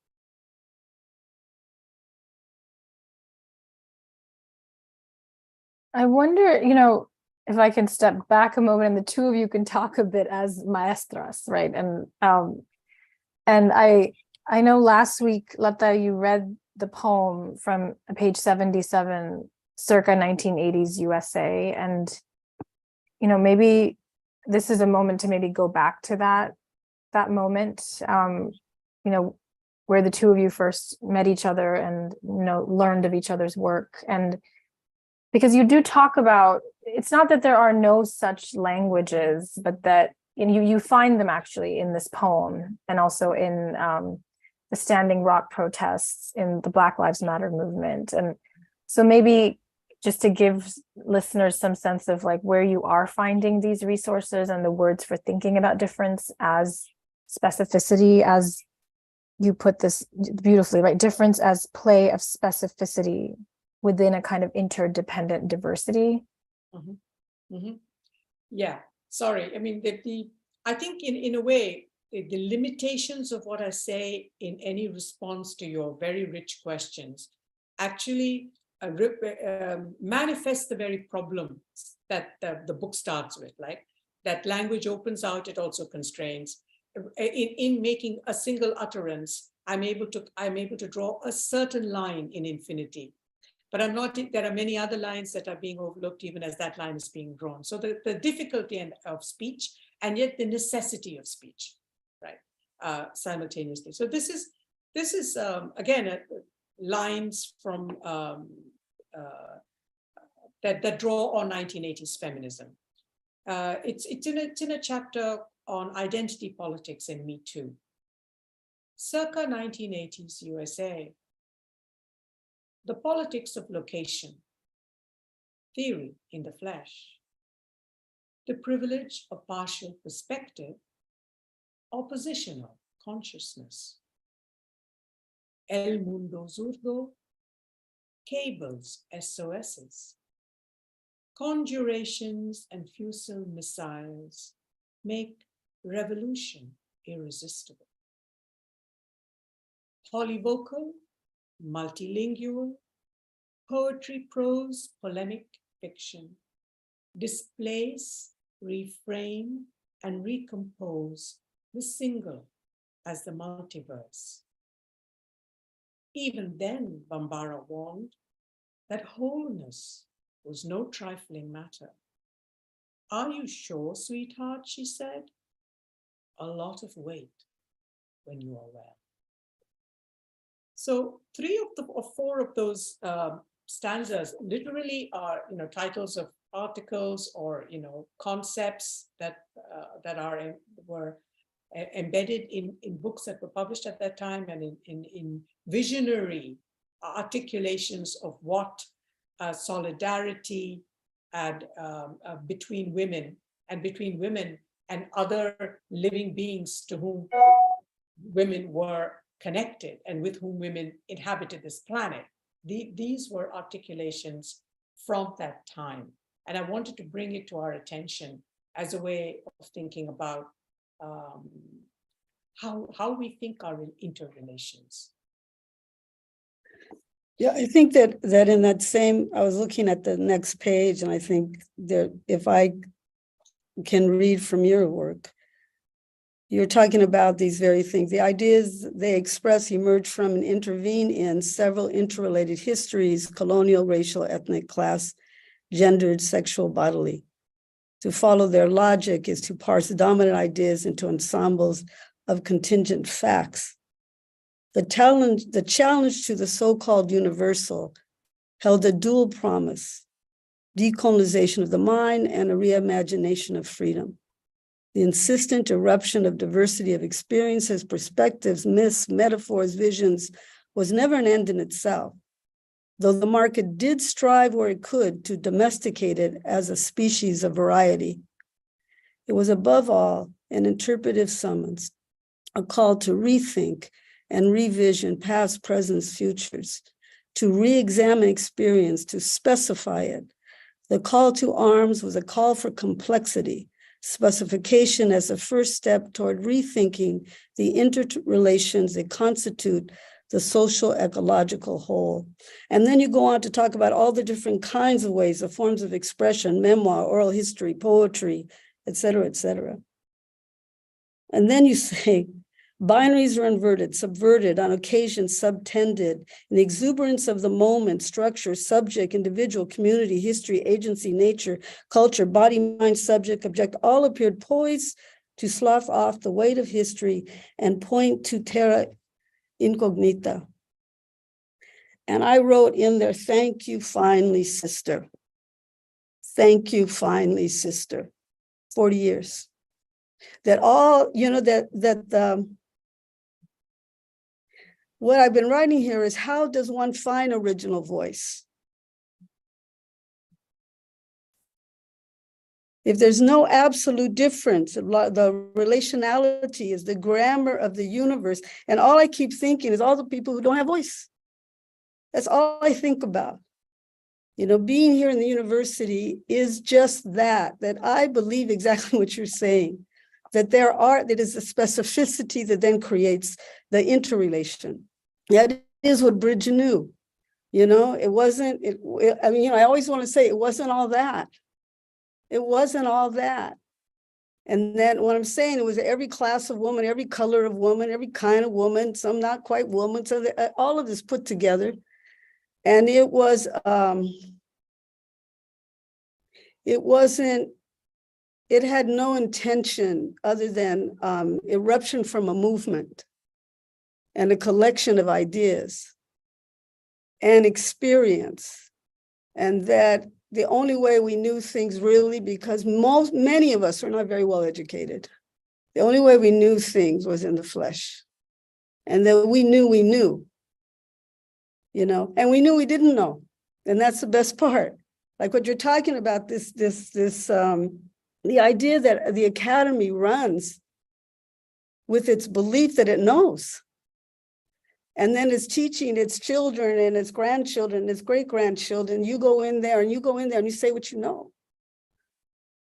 I wonder, if I can step back a moment and the two of you can talk a bit as maestras, right? And I know last week, Lata, you read the poem from page 77, circa 1980s USA. And, you know, maybe this is a moment to maybe go back to that moment, you know, where the two of you first met each other and, you know, learned of each other's work. And because you do talk about, it's not that there are no such languages, but that you find them actually in this poem, and also in the Standing Rock protests, in the Black Lives Matter movement. And so maybe just to give listeners some sense of like where you are finding these resources and the words for thinking about difference as specificity, as you put this beautifully, right? Difference as play of specificity within a kind of interdependent diversity. Mm-hmm. Mm-hmm. Yeah, sorry. I mean, I think in a way, the limitations of what I say in any response to your very rich questions actually manifest the very problem that the book starts with, like that language opens out, it also constrains. In making a single utterance, I'm able to draw a certain line in infinity. But I'm not, there are many other lines that are being overlooked even as that line is being drawn. So the difficulty of speech, and yet the necessity of speech, right, simultaneously. So this is again, lines from that draw on 1980s feminism. It's in a chapter on identity politics and Me Too. Circa 1980s USA. The politics of location, theory in the flesh, the privilege of partial perspective, oppositional consciousness, El Mundo Zurdo, cables, SOSs, conjurations and fusel missiles make revolution irresistible. Polyvocal, multilingual, poetry, prose, polemic, fiction, displace, reframe, and recompose the single as the multiverse. Even then, Bambara warned that wholeness was no trifling matter. Are you sure, sweetheart, she said? A lot of weight when you are well. So 3 or 4 of those stanzas literally are, you know, titles of articles or, you know, concepts that were embedded in books that were published at that time, and in visionary articulations of what solidarity and between women and other living beings to whom women were connected and with whom women inhabited this planet. These were articulations from that time. And I wanted to bring it to our attention as a way of thinking about how we think our interrelations. Yeah, I think that in that same, I was looking at the next page, and I think that if I can read from your work, you're talking about these very things. The ideas they express emerge from and intervene in several interrelated histories: colonial, racial, ethnic, class, gendered, sexual, bodily. To follow their logic is to parse dominant ideas into ensembles of contingent facts. The challenge to the so-called universal held a dual promise: decolonization of the mind and a reimagination of freedom. The insistent eruption of diversity of experiences, perspectives, myths, metaphors, visions was never an end in itself, though the market did strive where it could to domesticate it as a species of variety. It was above all an interpretive summons, a call to rethink and revision past, presents, futures, to re-examine experience, to specify it. The call to arms was a call for complexity, specification as a first step toward rethinking the interrelations that constitute the social ecological whole. And then you go on to talk about all the different kinds of ways, the forms of expression, memoir, oral history, poetry, et cetera, et cetera. And then you say, Binaries are inverted, subverted, on occasion subtended. In the exuberance of the moment, structure, subject, individual, community, history, agency, nature, culture, body, mind, subject, object, all appeared poised to slough off the weight of history and point to terra incognita. And I wrote in there, thank you finally, sister. Thank you finally, sister. 40 years. That all, you know, what I've been writing here is, how does one find original voice? If there's no absolute difference, the relationality is the grammar of the universe. And all I keep thinking is all the people who don't have voice. That's all I think about. You know, being here in the university is just that I believe exactly what you're saying, that that is a specificity that then creates the interrelation. That is what Bridge knew. You know, it wasn't, I mean, you know, I always want to say it wasn't all that. It wasn't all that. And then what I'm saying, it was every class of woman, every color of woman, every kind of woman, some not quite woman, so all of this put together. And it had no intention other than eruption from a movement and a collection of ideas and experience. And that the only way we knew things really, because many of us are not very well educated, the only way we knew things was in the flesh. And that we knew, you know, and we knew we didn't know. And that's the best part. Like what you're talking about, the idea that the academy runs with its belief that it knows. And then it's teaching its children and its grandchildren, and its great-grandchildren. You go in there and you say what you know,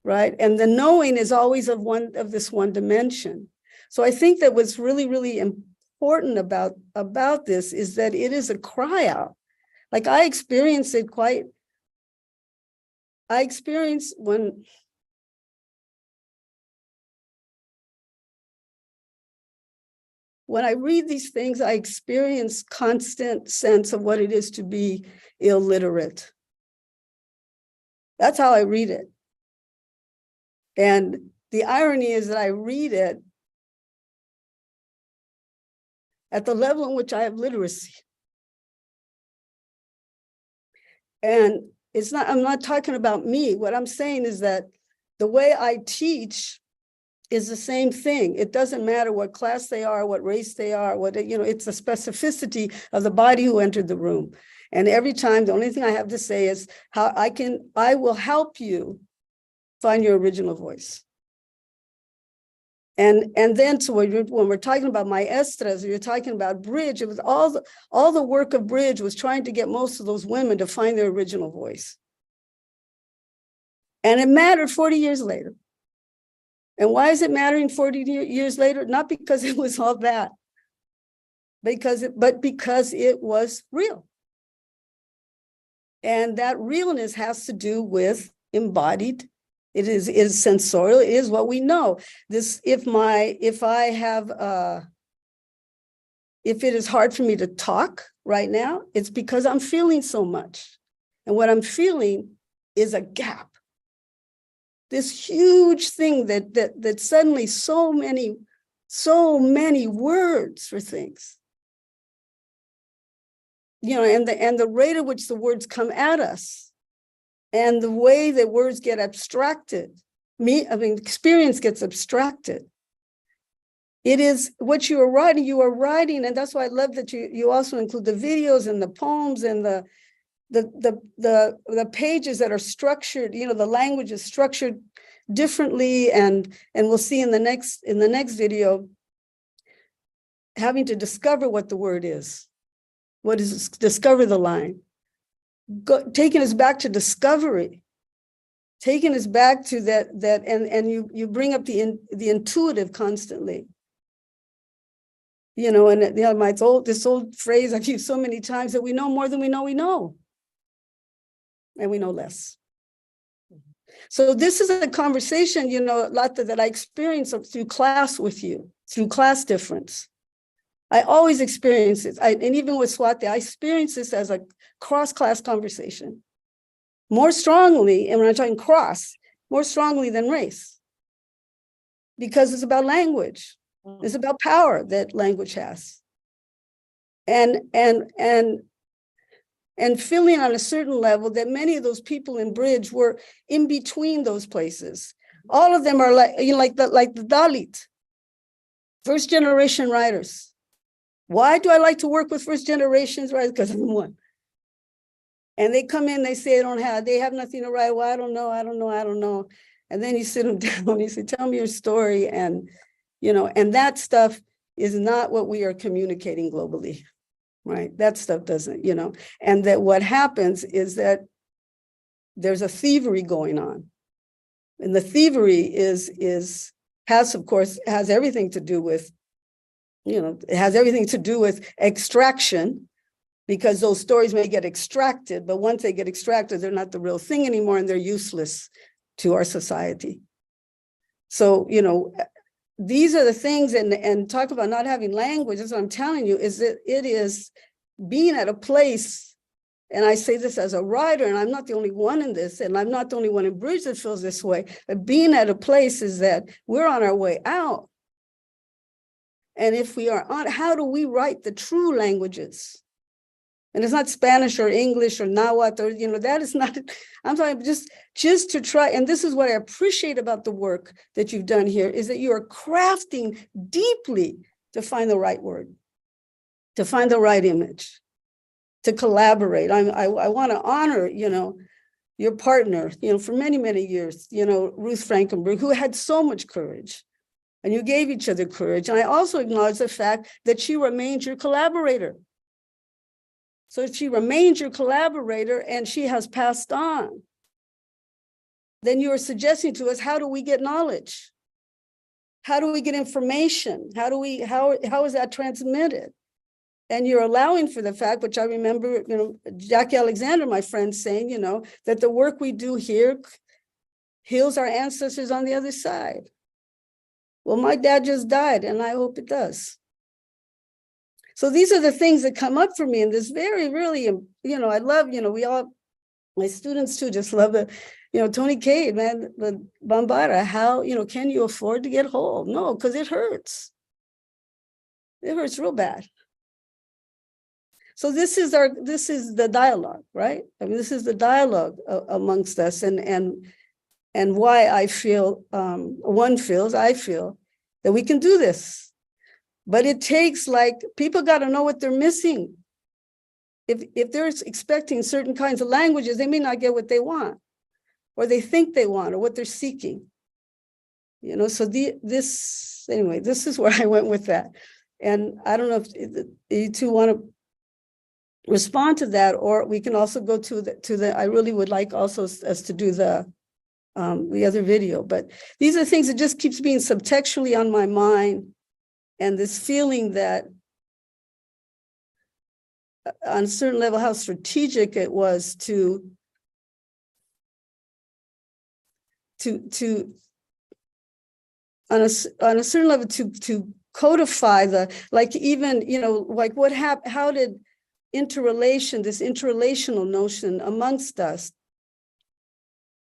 right? And the knowing is always of this one dimension. So I think that what's really, really important about this is that it is a cry out. Like I experienced it when I read these things, I experience constant sense of what it is to be illiterate. That's how I read it. And the irony is that I read it at the level in which I have literacy. And I'm not talking about me. What I'm saying is that the way I teach is the same thing. It doesn't matter what class they are, what race they are, it's the specificity of the body who entered the room. And every time, the only thing I have to say is how I will help you find your original voice. And then so when we're talking about maestras, you're talking about Bridge, it was all the work of Bridge was trying to get most of those women to find their original voice. And it mattered 40 years later. And why is it mattering 40 years later? Not because it was all that, but because it was real. And that realness has to do with embodied. It is sensorial. It is what we know. If it is hard for me to talk right now, it's because I'm feeling so much. And what I'm feeling is a gap. This huge thing that suddenly so many words for things, and the rate at which the words come at us, and the way that words get abstracted, experience gets abstracted. It is what you are writing, and that's why I love that you also include the videos and the poems and the pages that are structured, the language is structured differently, and we'll see in the next video, having to discover what the word is. What is discover the line? Taking us back to discovery, taking us back to that and you bring up the intuitive constantly. This old phrase I've used so many times, that we know more than we know. And we know less. So this is a conversation, Lata, that I experienced through class with you. through class difference. I always experience this. And even with Swati, I experience this as a cross-class conversation more strongly, and when I'm talking cross, more strongly than race, because it's about language. It's about power that language has. And feeling on a certain level that many of those people in Bridge were in between those places. All of them are like, you know, like the Dalit, first generation writers. Why do I like to work with first generations writers? Because I'm one. And they come in, they say they have nothing to write. Well, I don't know. And then you sit them down and you say, tell me your story. And, you know, and that stuff is not what we are communicating globally, right? That stuff doesn't, you know, and that what happens is that there's a thievery going on. And the thievery has everything to do with, you know, it has everything to do with extraction, because those stories may get extracted, but once they get extracted, they're not the real thing anymore and they're useless to our society. So, you know, these are the things, and talk about not having language, that's what I'm telling you, is that it is being at a place, and I say this as a writer, and I'm not the only one in this, and I'm not the only one in Bridge that feels this way, but being at a place is that we're on our way out. And if we are on, how do we write the true languages? And it's not Spanish or English or Nahuatl, or, you know, that is not, I'm talking just to try. And this is what I appreciate about the work that you've done here, is that you are crafting deeply to find the right word, to find the right image, to collaborate. I want to honor, you know, your partner, you know, for many, many years, you know, Ruth Frankenberg, who had so much courage, and you gave each other courage. And I also acknowledge the fact that she remains your collaborator. So if she remains your collaborator and she has passed on, then you are suggesting to us, how do we get knowledge? How do we get information? How is that transmitted? And you're allowing for the fact, which I remember, you know, Jacqui Alexander, my friend, saying, you know, that the work we do here heals our ancestors on the other side. Well, my dad just died, and I hope it does. So these are the things that come up for me in this very, really, you know, I love, you know, my students too, just love the, you know, Tony Cade, man, the Bambara, how, you know, can you afford to get whole? No, because it hurts. It hurts real bad. So this is the dialogue, right? I mean, this is the dialogue amongst us, and why I feel, I feel that we can do this. But it takes, like, people got to know what they're missing. If they're expecting certain kinds of languages, they may not get what they want, or they think they want, or what they're seeking. You know, so this is where I went with that. And I don't know if you two want to respond to that, or we can also go to the I really would like also us to do the other video. But these are things that just keeps being subtextually on my mind. And this feeling that on a certain level, how strategic it was to on a certain level to codify the, like, even, you know, like what happened, how did this interrelational notion amongst us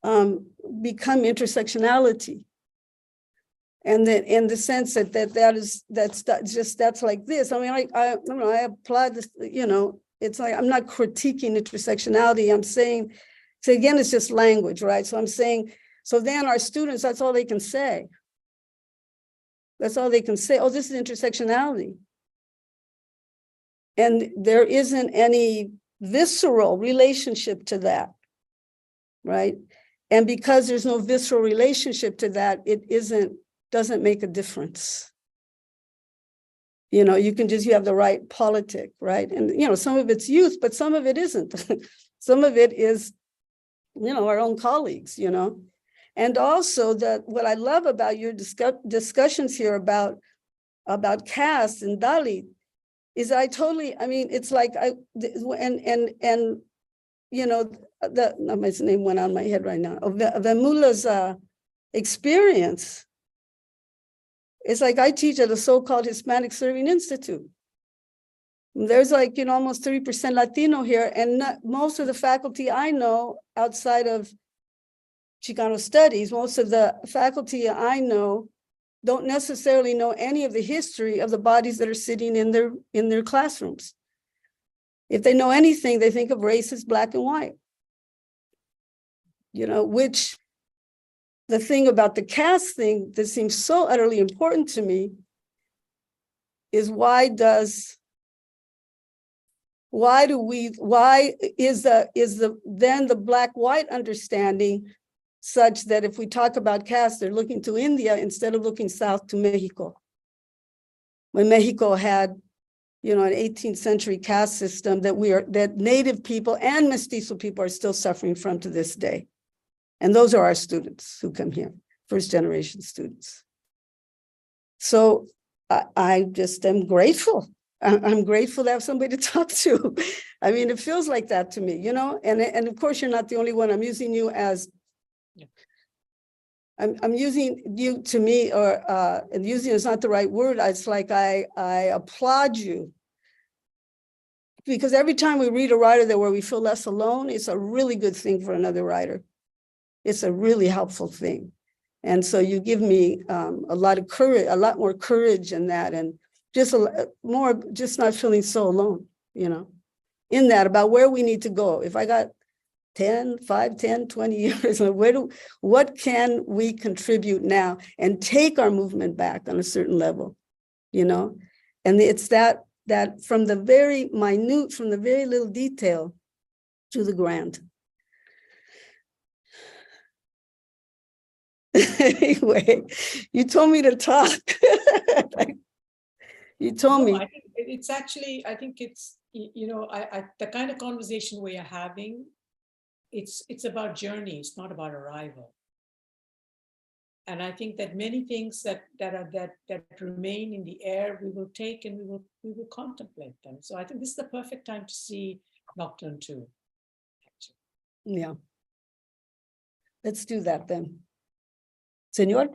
become intersectionality? And that, in the sense that's like this. I mean, I applaud this, you know, it's like, I'm not critiquing intersectionality. I'm saying, so again, it's just language, right? So I'm saying, so then our students, that's all they can say. That's all they can say. Oh, this is intersectionality. And there isn't any visceral relationship to that, right? And because there's no visceral relationship to that, it doesn't make a difference. You know, you have the right politic, right? And, you know, some of it's youth, but some of it isn't. Some of it is, you know, our own colleagues, you know. And also what I love about your discussions here about caste and Dalit is I mean, it's like, you know, his name went on my head right now, Vemula's experience It's like I teach at a so-called Hispanic Serving Institute. There's like, almost 3% Latino here, and most of the faculty I know outside of Chicano studies, most of the faculty I know don't necessarily know any of the history of the bodies that are sitting in their classrooms. If they know anything, they think of race as black and white. Which the thing about the caste thing that seems so utterly important to me is why is the black-white understanding such that if we talk about caste, they're looking to India instead of looking south to Mexico. When Mexico had, an 18th century caste system that native people and mestizo people are still suffering from to this day. And those are our students who come here, first generation students. So I just am grateful. I'm grateful to have somebody to talk to. I mean, it feels like that to me, and of course you're not the only one. I'm using you as, I'm using you to me, and using is not the right word. It's like I applaud you. Because every time we read a writer where we feel less alone, it's a really good thing for another writer. It's a really helpful thing. And so you give me a lot of courage, a lot more courage in that, and just just not feeling so alone, in that about where we need to go. If I got 5, 10, 20 years, what can we contribute now and take our movement back on a certain level, And it's that from the very minute, from the very little detail to the grand. Anyway, you told me to talk. You told me. I think it's actually, I think it's, the kind of conversation we are having, it's about journey, it's not about arrival. And I think that many things that remain in the air, we will take and we will contemplate them. So I think this is the perfect time to see Nocturne too. Actually. Yeah. Let's do that then. Senor?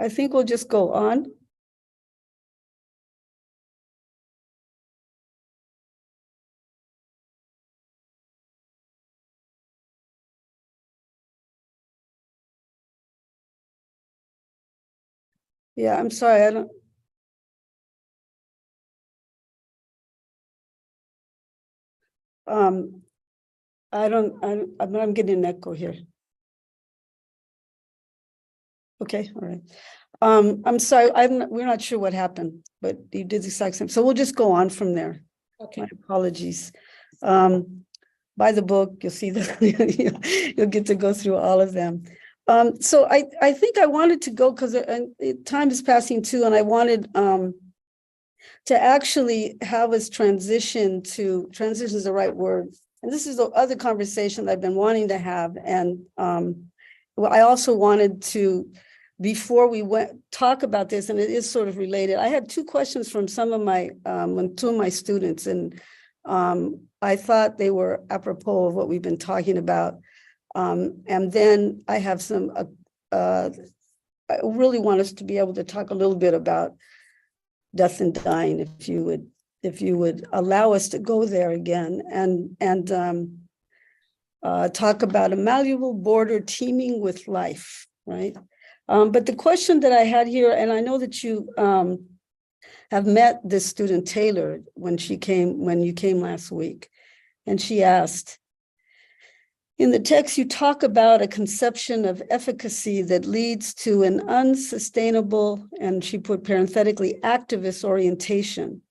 I think we'll just go on. Yeah, I'm sorry, I don't. I'm getting an echo here. Okay, all right. I'm sorry, we're not sure what happened, but you did the exact same. So we'll just go on from there. Okay. My apologies. Buy the book, you'll see that you'll get to go through all of them. So I think I wanted to go because time is passing too, and I wanted to actually have us transition is the right word. And this is the other conversation that I've been wanting to have. And I also wanted to, before we talk about this, and it is sort of related, I had two questions from two of my students, and I thought they were apropos of what we've been talking about. And then I have some, I really want us to be able to talk a little bit about death and dying, if you would allow us to go there again and talk about a malleable border teeming with life, right? But the question that I had here, and I know that you have met this student Taylor when you came last week, and she asked, in the text, you talk about a conception of efficacy that leads to an unsustainable, and she put parenthetically, activist orientation.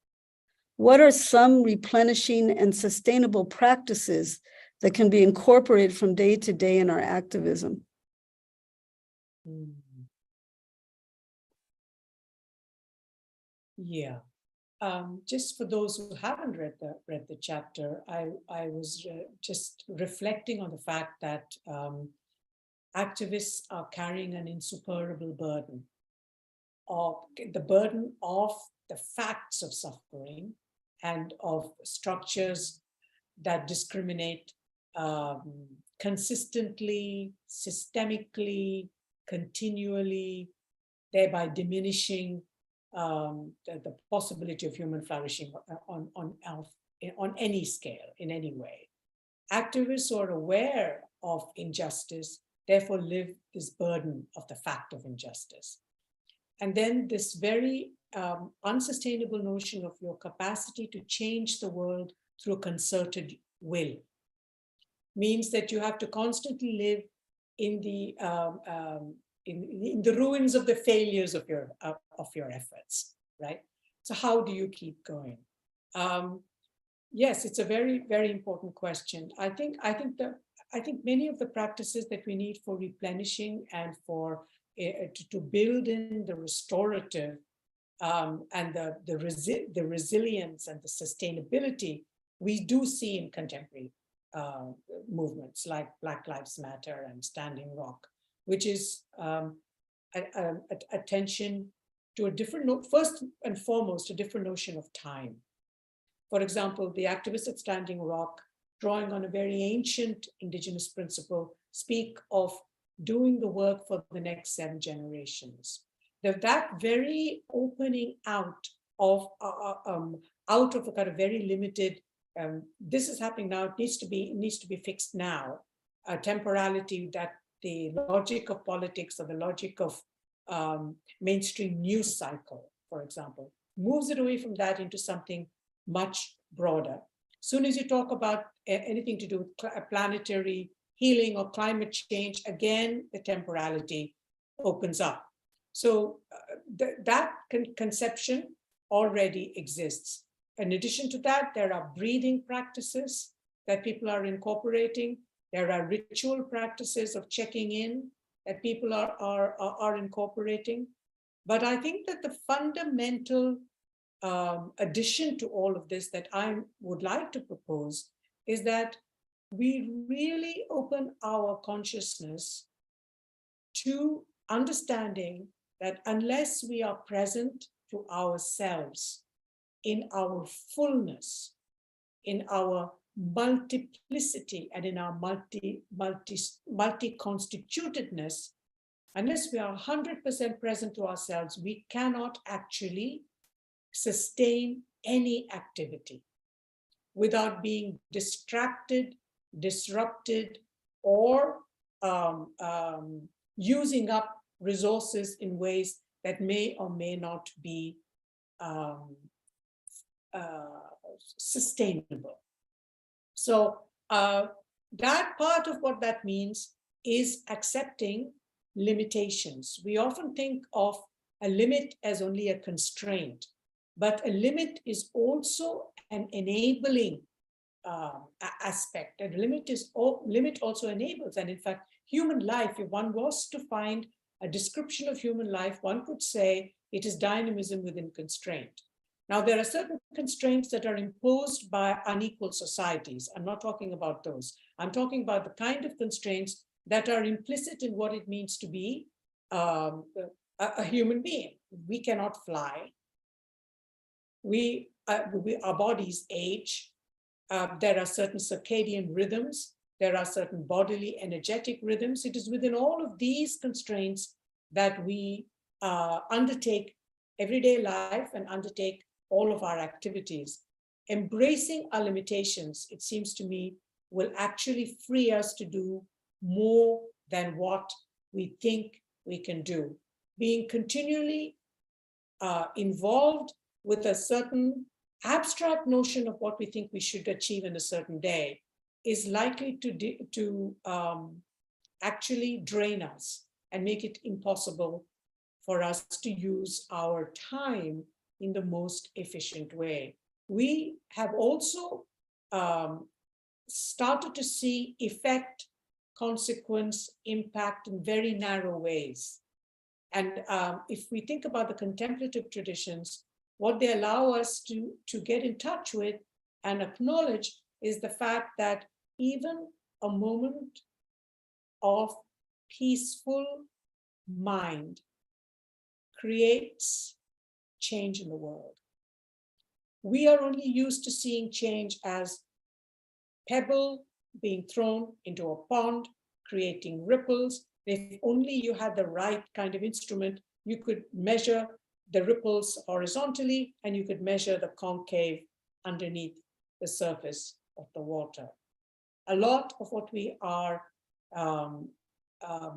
What are some replenishing and sustainable practices that can be incorporated from day to day in our activism? Yeah. Just for those who haven't read the chapter, I was just reflecting on the fact that activists are carrying an insuperable burden of the facts of suffering and of structures that discriminate consistently, systemically, continually, thereby diminishing the possibility of human flourishing on any scale, in any way. Activists who are aware of injustice, therefore live this burden of the fact of injustice. And then this very unsustainable notion of your capacity to change the world through a concerted will means that you have to constantly live in the ruins of the failures of your efforts, right? So how do you keep going? Yes, it's a very, very important question. I think many of the practices that we need for replenishing and for to build in the restorative and the resilience and the sustainability we do see in contemporary movements like Black Lives Matter and Standing Rock, which is attention to a different, first and foremost, a different notion of time. For example, the activists at Standing Rock, drawing on a very ancient indigenous principle, speak of doing the work for the next 7 generations. That very opening out of a kind of very limited, this is happening now, it needs to be fixed now, a temporality that the logic of politics or the logic of mainstream news cycle, for example, moves it away from that into something much broader. Soon as you talk about anything to do with planetary healing or climate change, again, the temporality opens up. So that conception already exists. In addition to that, there are breathing practices that people are incorporating. There are ritual practices of checking in that people are incorporating. But I think that the fundamental addition to all of this that I would like to propose is that we really open our consciousness to understanding that unless we are present to ourselves in our fullness, in our multiplicity, and in our multi-constitutedness, unless we are 100% present to ourselves, we cannot actually sustain any activity without being distracted, disrupted, or using up resources in ways that may or may not be sustainable. So that part of what that means is accepting limitations. We often think of a limit as only a constraint, but a limit is also an enabling aspect. A limit also enables, and in fact, human life, if one was to find a description of human life, one could say it is dynamism within constraint. Now, there are certain constraints that are imposed by unequal societies. I'm not talking about those. I'm talking about the kind of constraints that are implicit in what it means to be a human being. We cannot fly. Our bodies age. There are certain circadian rhythms. There are certain bodily energetic rhythms. It is within all of these constraints that we undertake everyday life and undertake all of our activities. Embracing our limitations, it seems to me, will actually free us to do more than what we think we can do. Being continually involved with a certain abstract notion of what we think we should achieve in a certain day is likely to actually drain us and make it impossible for us to use our time in the most efficient way. We have also started to see effect, consequence, impact in very narrow ways. And if we think about the contemplative traditions, what they allow us to get in touch with and acknowledge is the fact that even a moment of peaceful mind creates change in the world. We are only used to seeing change as pebble being thrown into a pond, creating ripples. If only you had the right kind of instrument, you could measure the ripples horizontally and you could measure the concave underneath the surface of the water. A lot of what we are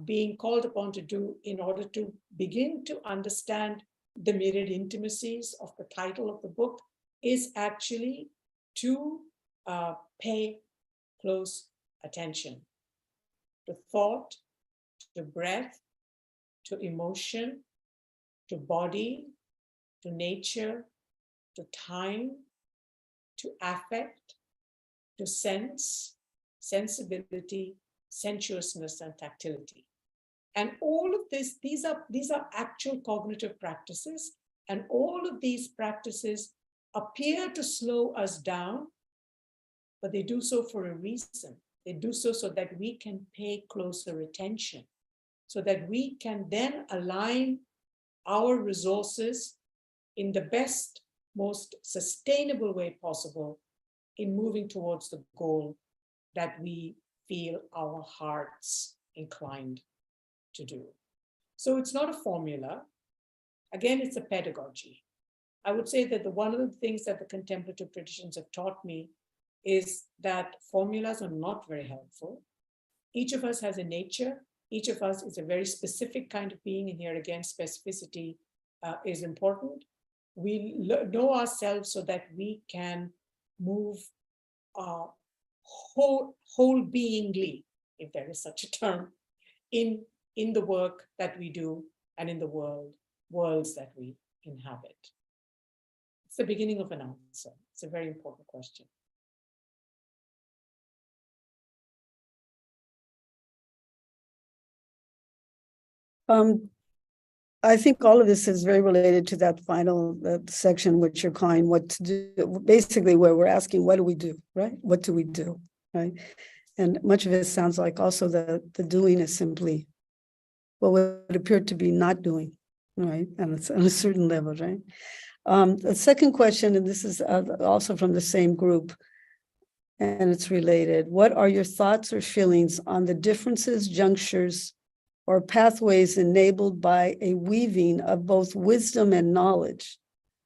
being called upon to do in order to begin to understand the myriad intimacies of the title of the book is actually to pay close attention to thought, to breath, to emotion, to body, to nature, to time, to affect, to sense, sensibility, sensuousness, and tactility. And all of this, these are actual cognitive practices, and all of these practices appear to slow us down, but they do so for a reason. They do so that we can pay closer attention, so that we can then align our resources in the best, most sustainable way possible in moving towards the goal that we feel our hearts inclined to do. So it's not a formula. Again, it's a pedagogy. I would say that one of the things that the contemplative traditions have taught me is that formulas are not very helpful. Each of us has a nature. Each of us is a very specific kind of being, and here again, specificity is important. We know ourselves so that we can move whole beingly, if there is such a term, in the work that we do and in the worlds that we inhabit? It's the beginning of an answer. It's a very important question. I think all of this is very related to that final section, which you're calling what to do, basically where we're asking, what do we do, right? What do we do, right? And much of it sounds like also the doing is simply what would appear to be not doing, right? And it's on a certain level, right? The second question, and this is also from the same group, and it's related. What are your thoughts or feelings on the differences, junctures, or pathways enabled by a weaving of both wisdom and knowledge?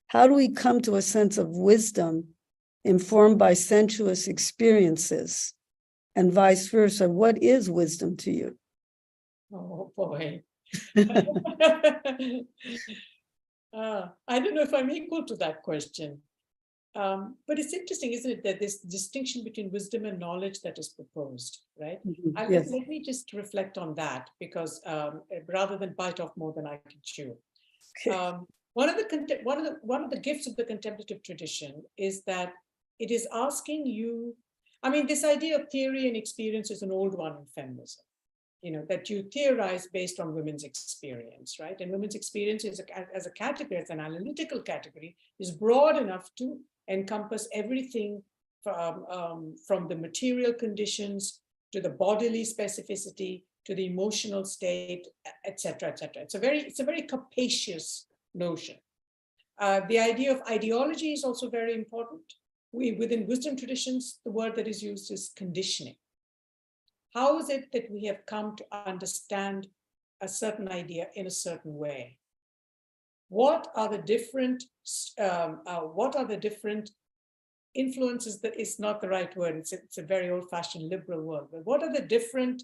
How do we come to a sense of wisdom informed by sensuous experiences, and vice versa? What is wisdom to you? Oh boy. I don't know if I'm equal to that question. But it's interesting, isn't it, that this distinction between wisdom and knowledge that is proposed, right? Yes. Let me just reflect on that, because rather than bite off more than I can chew. Okay. One of the gifts of the contemplative tradition is that it is asking you, I mean, this idea of theory and experience is an old one in feminism. You know, that you theorize based on women's experience, right? And women's experience is as a category, as an analytical category, is broad enough to encompass everything from the material conditions to the bodily specificity to the emotional state, etc., etc. It's a very capacious notion. The idea of ideology is also very important. Within wisdom traditions, the word that is used is conditioning. How is it that we have come to understand a certain idea in a certain way? What are the different influences? That is not the right word. It's a very old-fashioned liberal word. But what are the different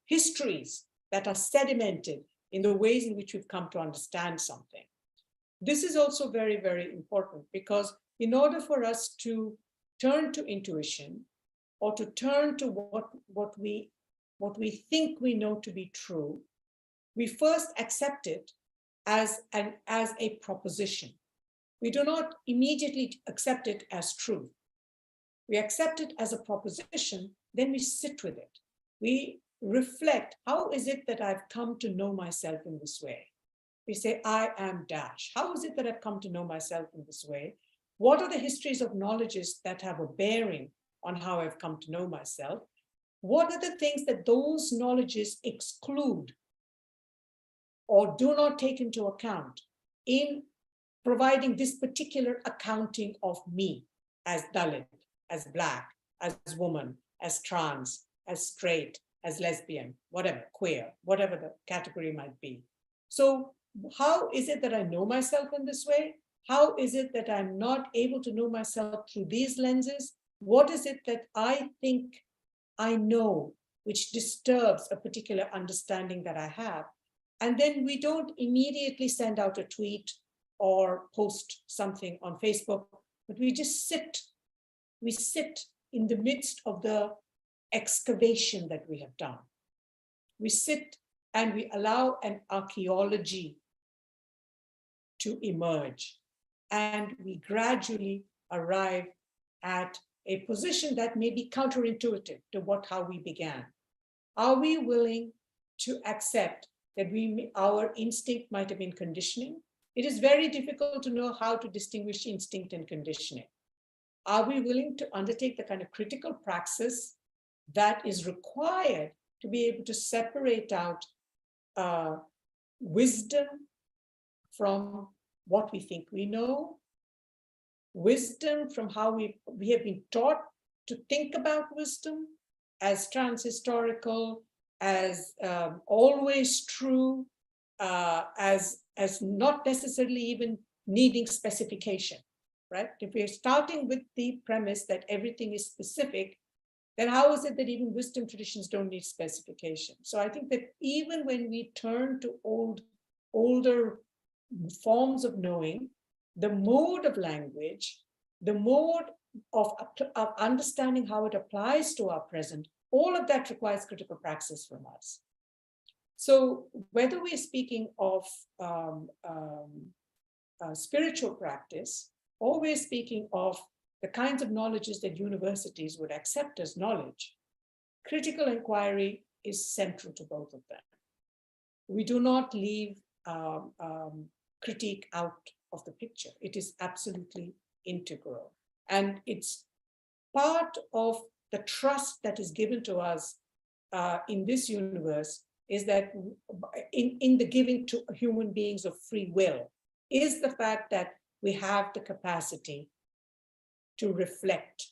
histories that are sedimented in the ways in which we've come to understand something? This is also very, very important, because in order for us to turn to intuition, or to turn to what we think we know to be true, we first accept it as a proposition. We do not immediately accept it as truth. We accept it as a proposition, then we sit with it. We reflect, how is it that I've come to know myself in this way? We say, I am dash. How is it that I've come to know myself in this way? What are the histories of knowledges that have a bearing on how I've come to know myself? What are the things that those knowledges exclude or do not take into account in providing this particular accounting of me as Dalit, as Black, as woman, as trans, as straight, as lesbian, whatever, queer, whatever the category might be. So how is it that I know myself in this way? How is it that I'm not able to know myself through these lenses? What is it that I think I know, which disturbs a particular understanding that I have? And then we don't immediately send out a tweet or post something on Facebook, but we just sit. We sit in the midst of the excavation that we have done. We sit and we allow an archaeology to emerge. And we gradually arrive at a position that may be counterintuitive to how we began. Are we willing to accept that our instinct might have been conditioning? It is very difficult to know how to distinguish instinct and conditioning. Are we willing to undertake the kind of critical praxis that is required to be able to separate out wisdom from what we think we know, wisdom from how we have been taught to think about wisdom as transhistorical, as always true, as not necessarily even needing specification, right? If we're starting with the premise that everything is specific, then how is it that even wisdom traditions don't need specification? So I think that even when we turn to older forms of knowing, the mode of language, the mode of understanding how it applies to our present, all of that requires critical praxis from us. So whether we're speaking of spiritual practice, or we're speaking of the kinds of knowledges that universities would accept as knowledge, critical inquiry is central to both of them. We do not leave critique out of the picture. It is absolutely integral. And it's part of the trust that is given to us in this universe, is that in the giving to human beings of free will, is the fact that we have the capacity to reflect,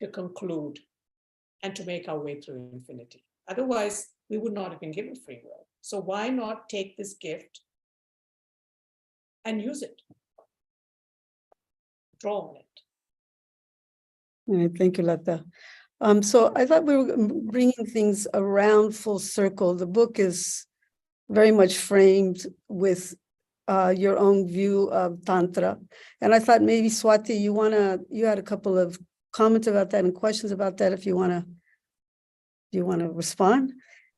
to conclude, and to make our way through infinity. Otherwise, we would not have been given free will. So why not take this gift and use it? Draw on it. All right, thank you, Lata. So I thought we were bringing things around full circle. The book is very much framed with your own view of Tantra. And I thought maybe Swati, you had a couple of comments about that and questions about that if you want to respond.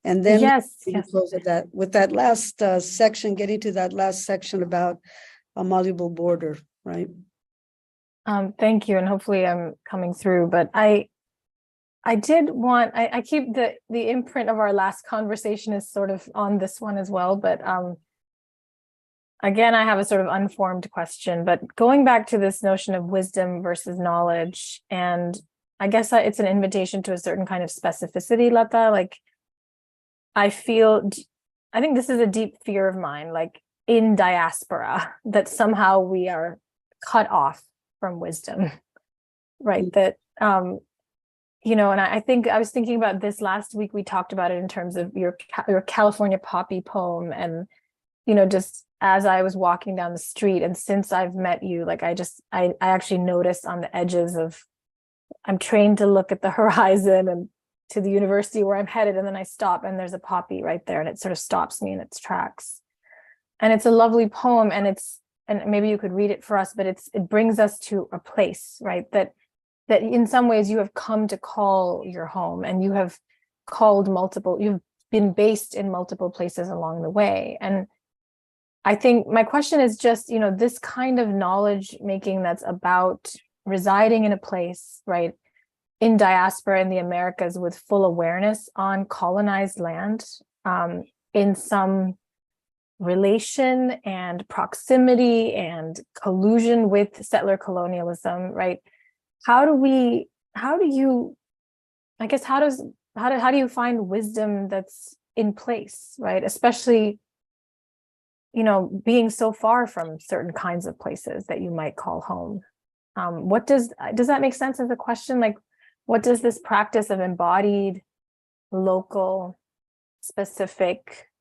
And then Yes, we yes. close with that last section, getting to that last section about a malleable border, right? Thank you, and hopefully I'm coming through. But I did want, I keep the imprint of our last conversation is sort of on this one as well. But again, I have a sort of unformed question. But going back to this notion of wisdom versus knowledge, and I guess it's an invitation to a certain kind of specificity, Lata. Like, I think this is a deep fear of mine, like in diaspora, that somehow we are cut off from wisdom, right? That, and I think I was thinking about this last week. We talked about it in terms of your California poppy poem. And, just as I was walking down the street, and since I've met you, like I actually noticed on the edges of, I'm trained to look at the horizon and to the university where I'm headed, and then I stop and there's a poppy right there, and it sort of stops me in its tracks. And it's a lovely poem, and maybe you could read it for us, but it brings us to a place, right? That in some ways you have come to call your home, and you have you've been based in multiple places along the way. And I think my question is just, this kind of knowledge making that's about residing in a place, right, in diaspora in the Americas with full awareness on colonized land, in some relation and proximity and collusion with settler colonialism, right? How do you find wisdom that's in place, right? Especially, being so far from certain kinds of places that you might call home. What does that make sense as a question? Like, what does this practice of embodied, local, specific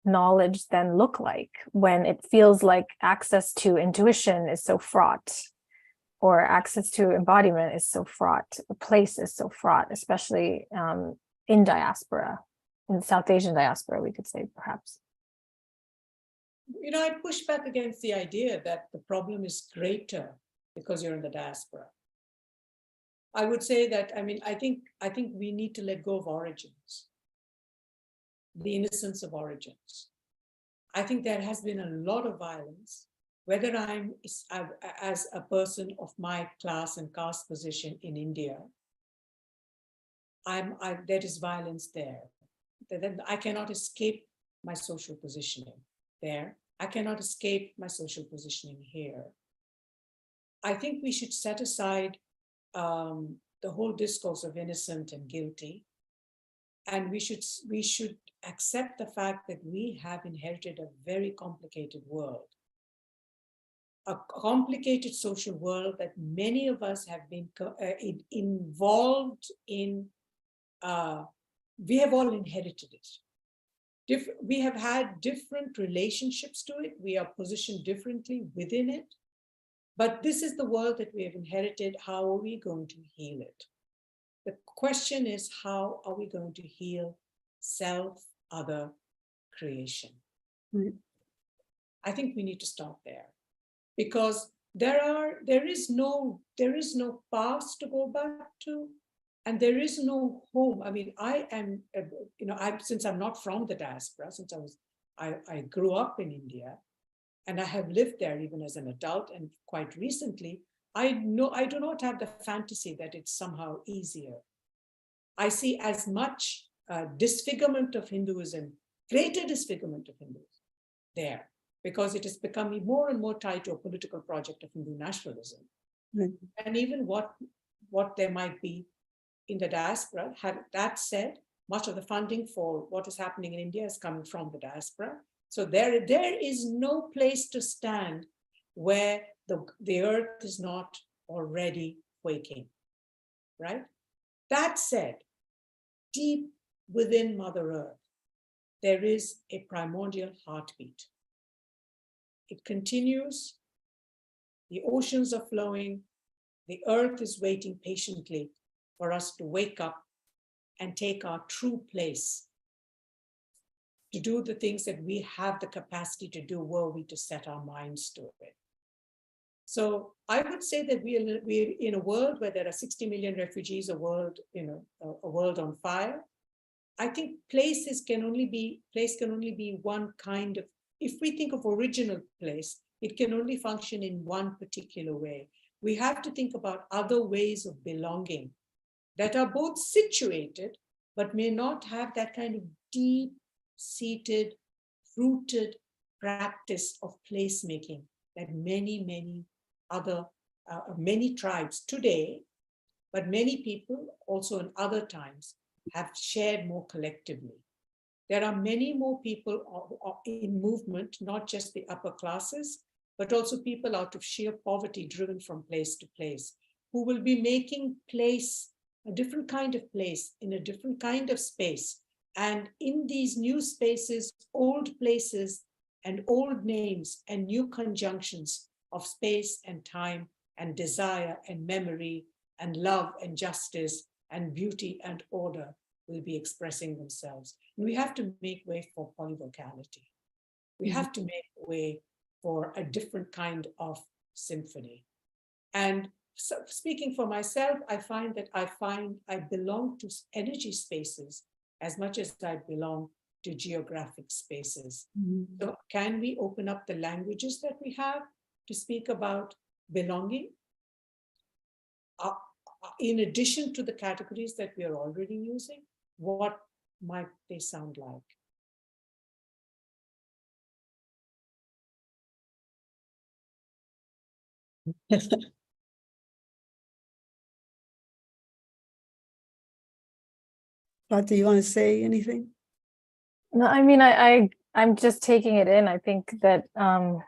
knowledge then look like when it feels like access to intuition is so fraught, or access to embodiment is so fraught, a place is so fraught, especially in diaspora, in South Asian diaspora, we could say, perhaps? I push back against the idea that the problem is greater because you're in the diaspora. I would say that, I think we need to let go of origins, the innocence of origins. I think there has been a lot of violence, whether I'm as a person of my class and caste position in India, there is violence there. I cannot escape my social positioning there. I cannot escape my social positioning here. I think we should set aside the whole discourse of innocent and guilty, and we should accept the fact that we have inherited a very complicated world, a complicated social world that many of us have been involved in. We have all inherited it. We have had different relationships to it. We are positioned differently within it. But this is the world that we have inherited. How are we going to heal it? The question is, how are we going to heal self-other creation? Right. I think we need to start there, because there is no past to go back to. And there is no home. I mean, I am, since I'm not from the diaspora, since I grew up in India, and I have lived there even as an adult, and quite recently, I do not have the fantasy that it's somehow easier. I see as much disfigurement of Hinduism, greater disfigurement of Hinduism there, because it is becoming more and more tied to a political project of Hindu nationalism. Mm-hmm. And even what there might be in the diaspora. That said, much of the funding for what is happening in India is coming from the diaspora. So there is no place to stand where the earth is not already quaking, right? That said, deep within Mother Earth, there is a primordial heartbeat. It continues, the oceans are flowing, the earth is waiting patiently for us to wake up and take our true place, to do the things that we have the capacity to do were we to set our minds to it. So I would say that we're in a world where there are 60 million refugees, a world on fire. I think place can only be one kind of, if we think of original place, it can only function in one particular way. We have to think about other ways of belonging that are both situated, but may not have that kind of deep-seated, rooted practice of placemaking that many tribes today, but many people also in other times have shared more collectively. There are many more people in movement, not just the upper classes, but also people out of sheer poverty driven from place to place, who will be making place, a different kind of place in a different kind of space. And in these new spaces, old places and old names and new conjunctions of space and time and desire and memory and love and justice and beauty and order will be expressing themselves. And we have to make way for polyvocality. We have to make way for a different kind of symphony. And so speaking for myself, I find that I belong to energy spaces as much as I belong to geographic spaces. Mm-hmm. So can we open up the languages that we have to speak about belonging? In addition to the categories that we are already using, what might they sound like? Lata, you want to say anything? No, I mean, I'm just taking it in. I think that on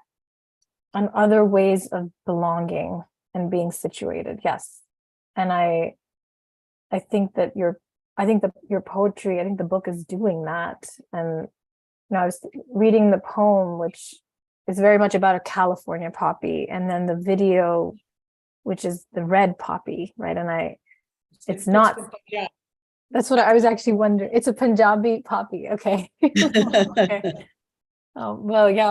other ways of belonging and being situated, yes. And I think that your poetry, I think the book is doing that. And I was reading the poem, which is very much about a California poppy, and then the video, which is the red poppy, right? And it's not. Yeah. That's what I was actually wondering. It's a Punjabi poppy. Okay. Okay. Well, yeah,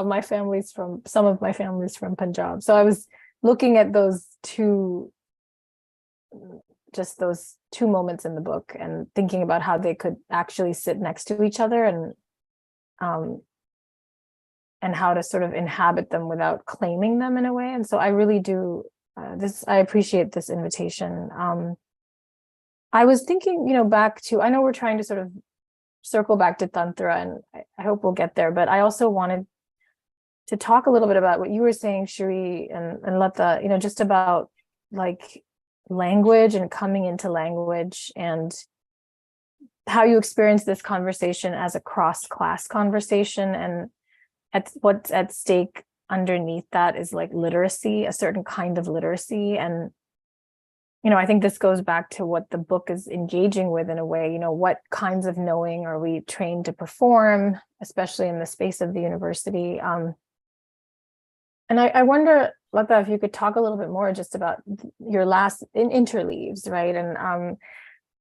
some of my family's from Punjab. So I was looking at those two moments in the book and thinking about how they could actually sit next to each other and how to sort of inhabit them without claiming them in a way. And so I really do I appreciate this invitation. I was thinking, back to, I know we're trying to sort of circle back to Tantra, and I hope we'll get there, but I also wanted to talk a little bit about what you were saying, Cherríe and Lata, just about like language and coming into language, and how you experience this conversation as a cross-class conversation, and what's at stake underneath that is like literacy, a certain kind of literacy. And I think this goes back to what the book is engaging with in a way, what kinds of knowing are we trained to perform, especially in the space of the university. And I wonder, Lata, if you could talk a little bit more just about your last interleaves, right? And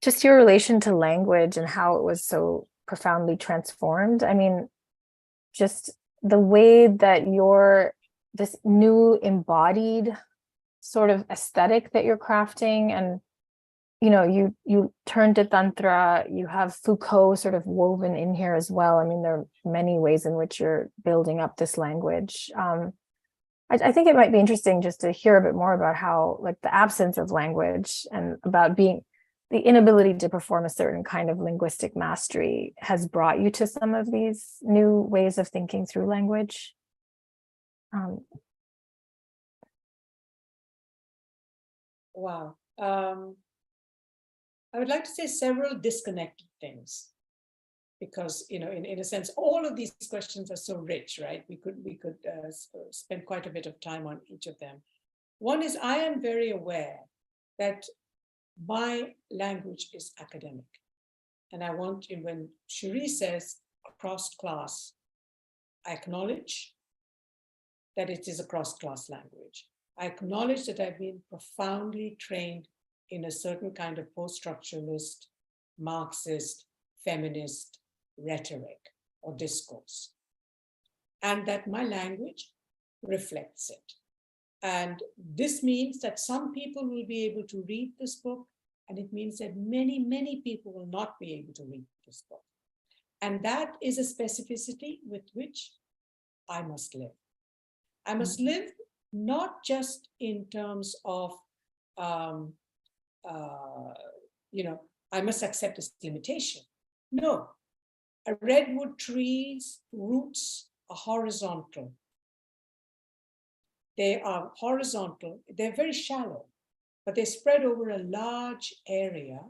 just your relation to language and how it was so profoundly transformed. I mean, just the way that this new embodied sort of aesthetic that you're crafting, and you turned to Tantra, you have Foucault sort of woven in here as well. I mean, there are many ways in which you're building up this language. I think it might be interesting just to hear a bit more about how, like, the absence of language and about the inability to perform a certain kind of linguistic mastery has brought you to some of these new ways of thinking through language. Wow. I would like to say several disconnected things, because, in a sense, all of these questions are so rich, right? We could spend quite a bit of time on each of them. One is, I am very aware that my language is academic. And I want, when Cherríe says cross-class, I acknowledge that it is a cross-class language. I acknowledge that I've been profoundly trained in a certain kind of post-structuralist, Marxist, feminist rhetoric or discourse, and that my language reflects it. And this means that some people will be able to read this book, and it means that many, many people will not be able to read this book. And that is a specificity with which I must live. I must live not just in terms of, I must accept this limitation. No, a redwood tree's roots are horizontal. They are horizontal, they're very shallow, but they spread over a large area.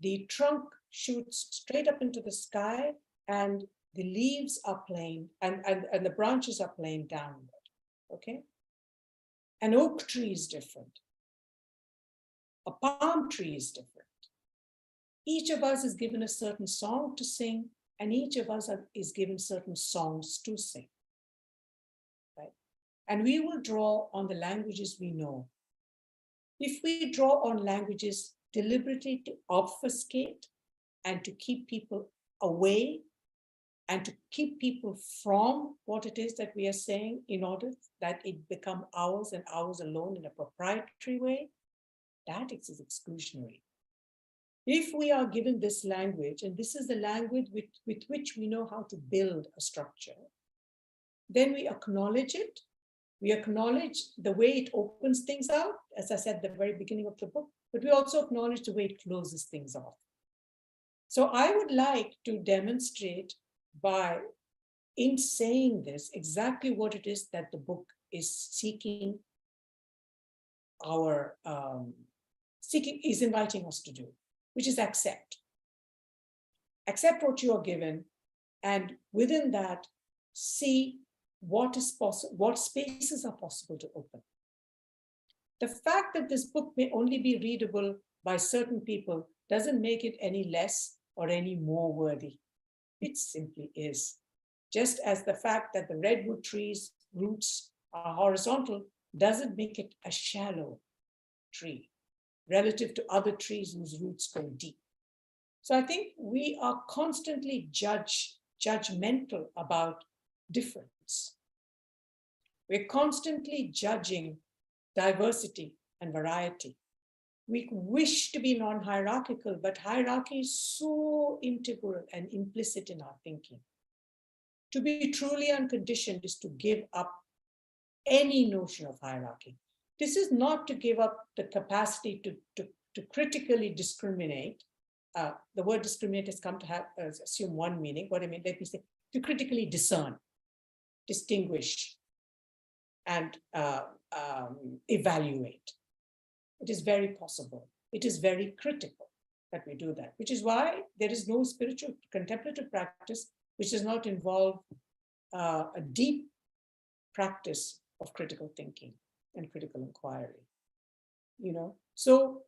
The trunk shoots straight up into the sky, and the leaves are plain, and the branches are plain downward, okay? An oak tree is different. A palm tree is different. Each of us is given a certain song to sing, and each of us is given certain songs to sing, right? And we will draw on the languages we know. If we draw on languages deliberately to obfuscate and to keep people away and to keep people from what it is that we are saying in order that it become ours and ours alone in a proprietary way, that is exclusionary. If we are given this language, and this is the language with which we know how to build a structure, then we acknowledge it. We acknowledge the way it opens things out, as I said at the very beginning of the book, but we also acknowledge the way it closes things off. So I would like to demonstrate by, in saying this, exactly what it is that the book is seeking is inviting us to do, which is accept. Accept what you are given, and within that, see what is possible, what spaces are possible to open. The fact that this book may only be readable by certain people doesn't make it any less or any more worthy. It simply is. Just as the fact that the redwood tree's roots are horizontal doesn't make it a shallow tree relative to other trees whose roots go deep. So I think we are constantly judgmental about difference. We're constantly judging diversity and variety. We wish to be non-hierarchical, but hierarchy is so integral and implicit in our thinking. To be truly unconditioned is to give up any notion of hierarchy. This is not to give up the capacity to critically discriminate. The word discriminate has come to have assume one meaning. What I mean, let me say, to critically discern, distinguish, and evaluate. It is very possible. It is very critical that we do that, which is why there is no spiritual contemplative practice which does not involve a deep practice of critical thinking and critical inquiry. So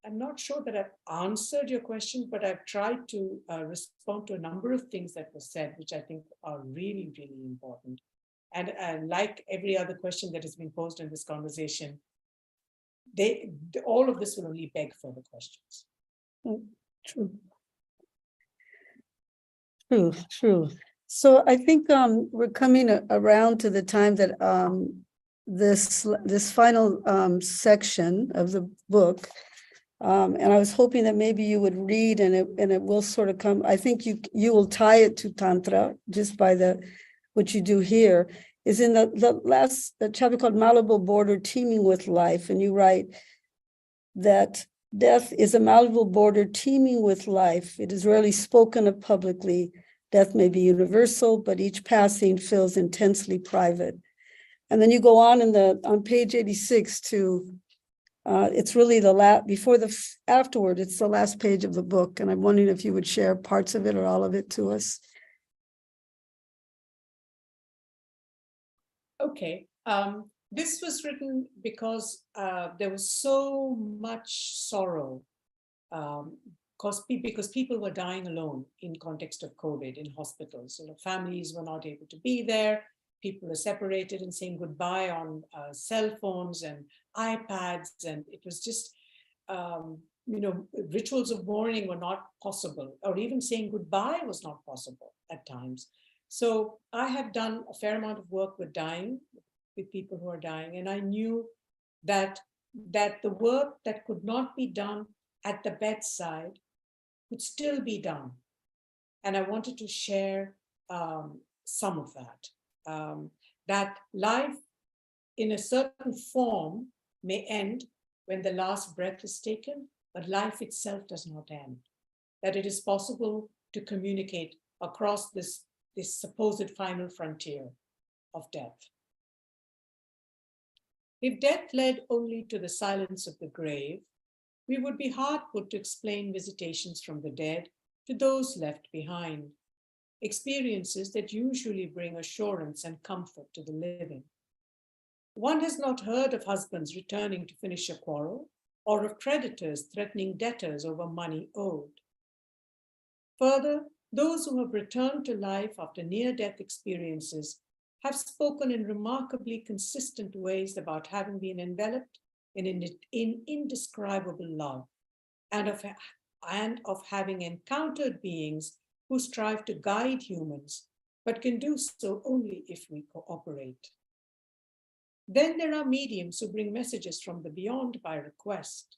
I'm not sure that I've answered your question, but I've tried to respond to a number of things that were said, which I think are really, really important. And like every other question that has been posed in this conversation, all of this will only beg further questions. True. So I think we're coming around to the time that this final section of the book And I was hoping that maybe you would read and it will sort of come. I think you will tie it to Tantra just by what you do here. Is in the last chapter called Malleable Border Teeming with Life. And you write that death is a malleable border teeming with life. It is rarely spoken of publicly. Death may be universal, but each passing feels intensely private. And then you go on on page 86 to, it's really the last, afterward, it's the last page of the book. And I'm wondering if you would share parts of it or all of it to us. Okay. This was written because there was so much sorrow because people were dying alone in context of COVID in hospitals. Families were not able to be there. People were separated and saying goodbye on cell phones and iPads. And it was just, rituals of mourning were not possible, or even saying goodbye was not possible at times. So I have done a fair amount of work with people who are dying. And I knew that the work that could not be done at the bedside could still be done. And I wanted to share some of that. That life in a certain form may end when the last breath is taken, but life itself does not end. That it is possible to communicate across this supposed final frontier of death. If death led only to the silence of the grave, we would be hard put to explain visitations from the dead to those left behind, experiences that usually bring assurance and comfort to the living. One has not heard of husbands returning to finish a quarrel, or of creditors threatening debtors over money owed. Further, those who have returned to life after near-death experiences have spoken in remarkably consistent ways about having been enveloped in indescribable love and of having encountered beings who strive to guide humans, but can do so only if we cooperate. Then there are mediums who bring messages from the beyond by request.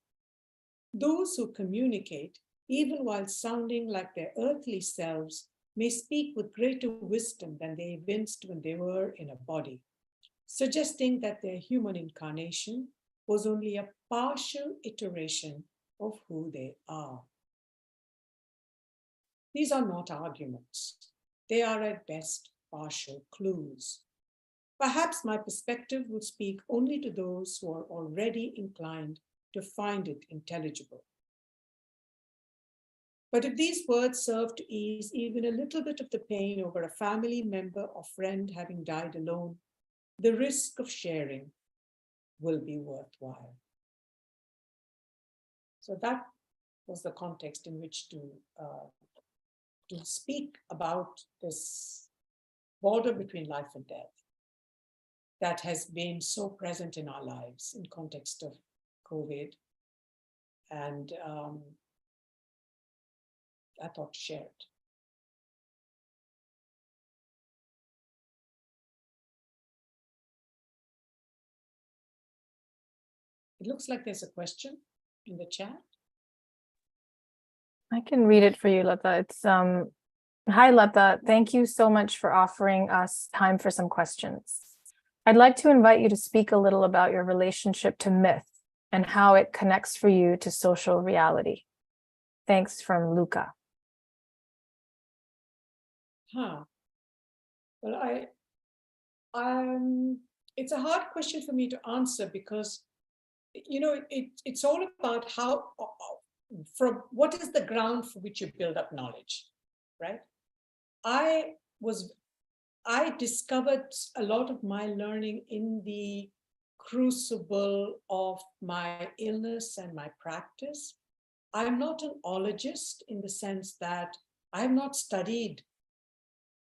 Those who communicate, even while sounding like their earthly selves, may speak with greater wisdom than they evinced when they were in a body, suggesting that their human incarnation was only a partial iteration of who they are. These are not arguments. They are at best partial clues. Perhaps my perspective would speak only to those who are already inclined to find it intelligible. But if these words serve to ease even a little bit of the pain over a family member or friend having died alone, the risk of sharing will be worthwhile. So that was the context in which to speak about this border between life and death that has been so present in our lives in context of COVID. And I thought to share it. It looks like there's a question in the chat. I can read it for you, Lata. It's hi, Lata. Thank you so much for offering us time for some questions. I'd like to invite you to speak a little about your relationship to myth and how it connects for you to social reality. Thanks, from Luca. Well, it's a hard question for me to answer because, it's all about how, from what is the ground for which you build up knowledge, right? I discovered a lot of my learning in the crucible of my illness and my practice. I'm not an ologist in the sense that I have not studied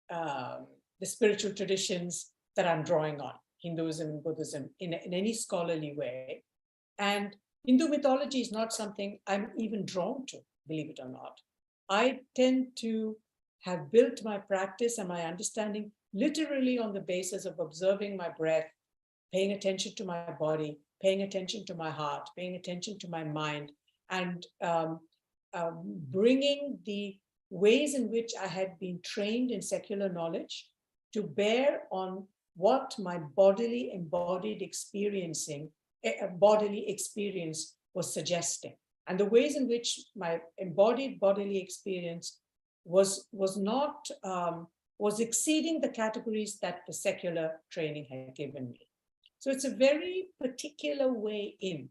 the spiritual traditions that I'm drawing on, Hinduism and Buddhism, in any scholarly way. And Hindu mythology is not something I'm even drawn to, believe it or not. I tend to have built my practice and my understanding literally on the basis of observing my breath, paying attention to my body, paying attention to my heart, paying attention to my mind, and bringing the ways in which I had been trained in secular knowledge to bear on what my bodily embodied bodily experience was suggesting, and the ways in which my embodied bodily experience was exceeding the categories that the secular training had given me. So it's a very particular way in.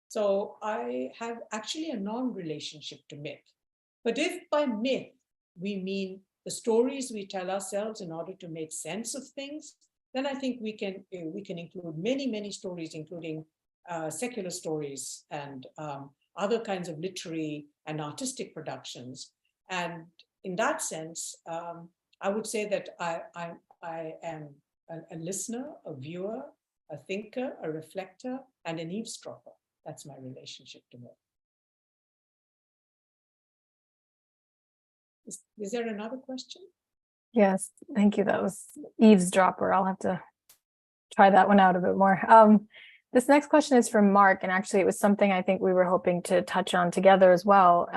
So I have actually a non-relationship to myth. But if by myth we mean the stories we tell ourselves in order to make sense of things, then I think we can include many, many stories, including secular stories and other kinds of literary and artistic productions. And in that sense, I would say that I am a listener, a viewer, a thinker, a reflector, and an eavesdropper. That's my relationship to myth. Is there another question? Yes, thank you. That was eavesdropper. I'll have to try that one out a bit more. This next question is from Mark, and actually it was something I think we were hoping to touch on together as well.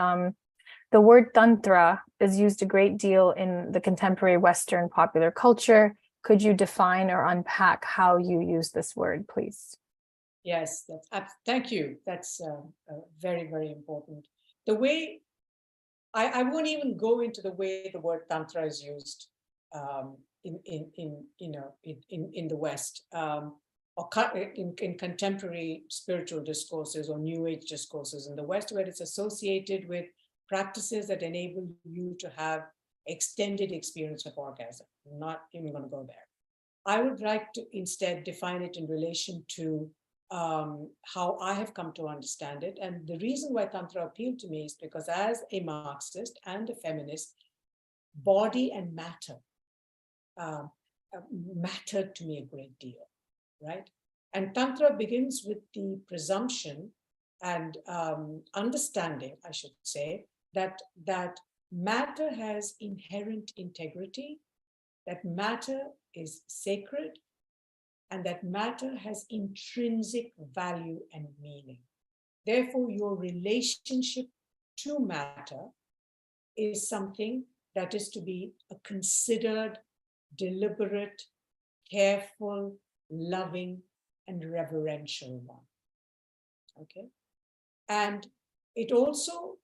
The word tantra is used a great deal in the contemporary Western popular culture. Could you define or unpack how you use this word, please? Yes, thank you. That's very, very important. The way, I won't even go into the way the word tantra is used in the West, or in contemporary spiritual discourses or New Age discourses in the West, where it's associated with practices that enable you to have extended experience of orgasm. I'm not even going to go there. I would like to instead define it in relation to how I have come to understand it. And the reason why Tantra appealed to me is because as a Marxist and a feminist, body and matter mattered to me a great deal, right? And Tantra begins with the presumption and understanding, I should say, that matter has inherent integrity, that matter is sacred, and that matter has intrinsic value and meaning. Therefore, your relationship to matter is something that is to be a considered, deliberate, careful, loving, and reverential one. Okay? And it also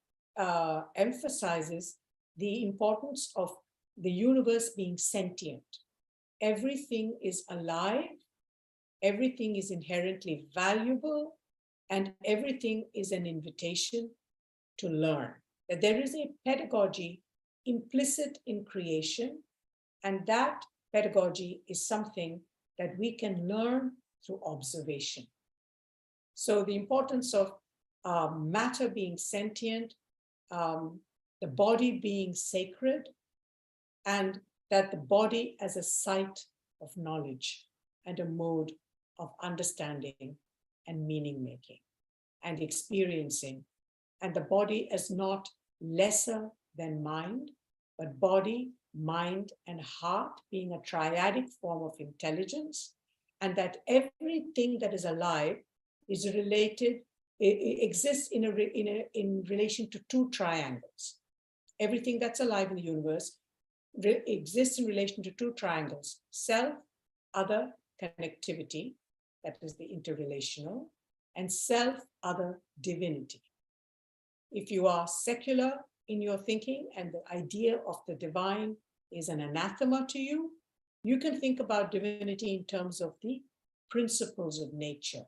emphasizes the importance of the universe being sentient. Everything is alive, everything is inherently valuable, and everything is an invitation to learn. That there is a pedagogy implicit in creation, and that pedagogy is something that we can learn through observation. So the importance of matter being sentient, the body being sacred, and that the body as a site of knowledge and a mode of understanding and meaning making and experiencing, and the body as not lesser than mind, but body, mind, and heart being a triadic form of intelligence, and that everything that is alive is related, it exists in relation to two triangles. Everything that's alive in the universe exists in relation to two triangles: self, other, connectivity, that is the interrelational, and self, other, divinity. If you are secular in your thinking and the idea of the divine is an anathema to you, you can think about divinity in terms of the principles of nature,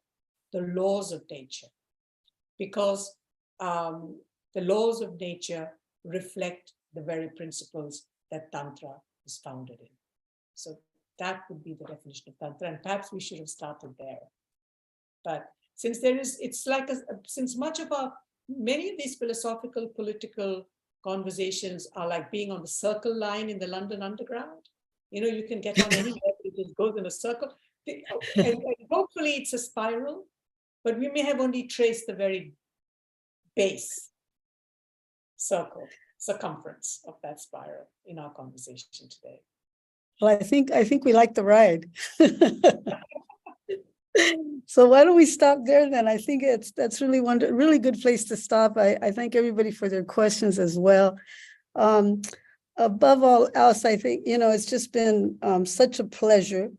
the laws of nature, because the laws of nature reflect the very principles that Tantra is founded in. So that would be the definition of Tantra, and perhaps we should have started there. But since since much of many of these philosophical, political conversations are like being on the circle line in the London Underground. You know, you can get on anywhere, it just goes in a circle. And hopefully it's a spiral, but we may have only traced the very base circumference of that spiral in our conversation today. Well, I think we like the ride. So why don't we stop there then? I think that's really good place to stop. I thank everybody for their questions as well. Above all else, I think, it's just been such a pleasure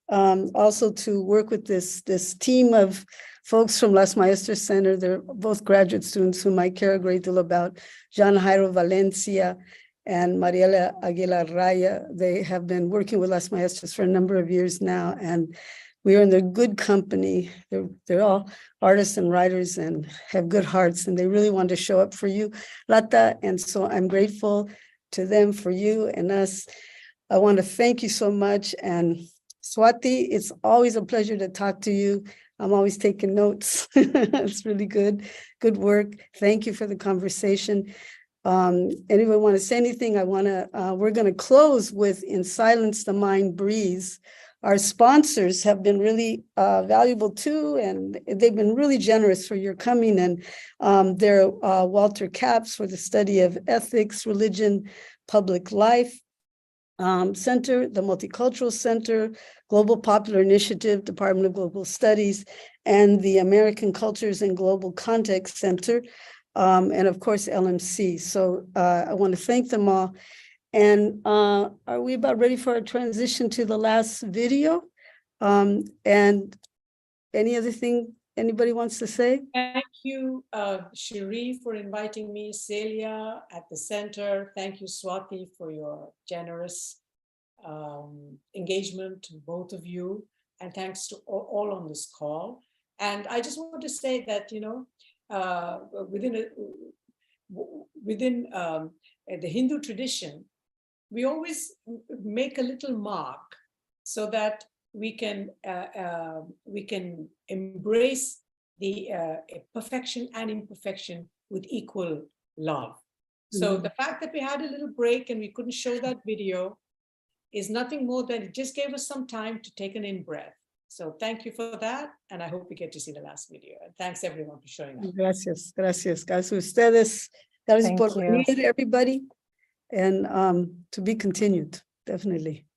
also to work with this team of folks from Las Maestras Center. They're both graduate students whom I care a great deal about, Jean Jairo Valencia and Mariela Aguilar Raya. They have been working with Las Maestras for a number of years now, and we are in their good company. They're all artists and writers and have good hearts, and they really want to show up for you, Lata. And so I'm grateful to them for you and us. I want to thank you so much. And Swati, it's always a pleasure to talk to you. I'm always taking notes. It's really good work. Thank you for the conversation. Anyone want to say anything? We're going to close with In Silence the Mind Breathes. Our sponsors have been really valuable too, and they've been really generous for your coming. And they're Walter Capps for the study of ethics, religion, public life Center, the Multicultural Center, Global Popular Initiative, Department of Global Studies, and the American Cultures and Global Context Center, and of course, LMC. So I want to thank them all. And are we about ready for our transition to the last video? And any other thing anybody wants to say? Thank you, Cherríe, for inviting me, Celia at the center. Thank you, Swati, for your generous engagement, both of you. And thanks to all on this call. And I just want to say that, within the Hindu tradition, we always make a little mark so that we can embrace the perfection and imperfection with equal love. So the fact that we had a little break and we couldn't show that video is nothing more than it just gave us some time to take an in-breath. So thank you for that, and I hope we get to see the last video. And thanks everyone for showing up. Gracias. Gracias a ustedes. Gracias por venir, everybody. And to be continued, definitely.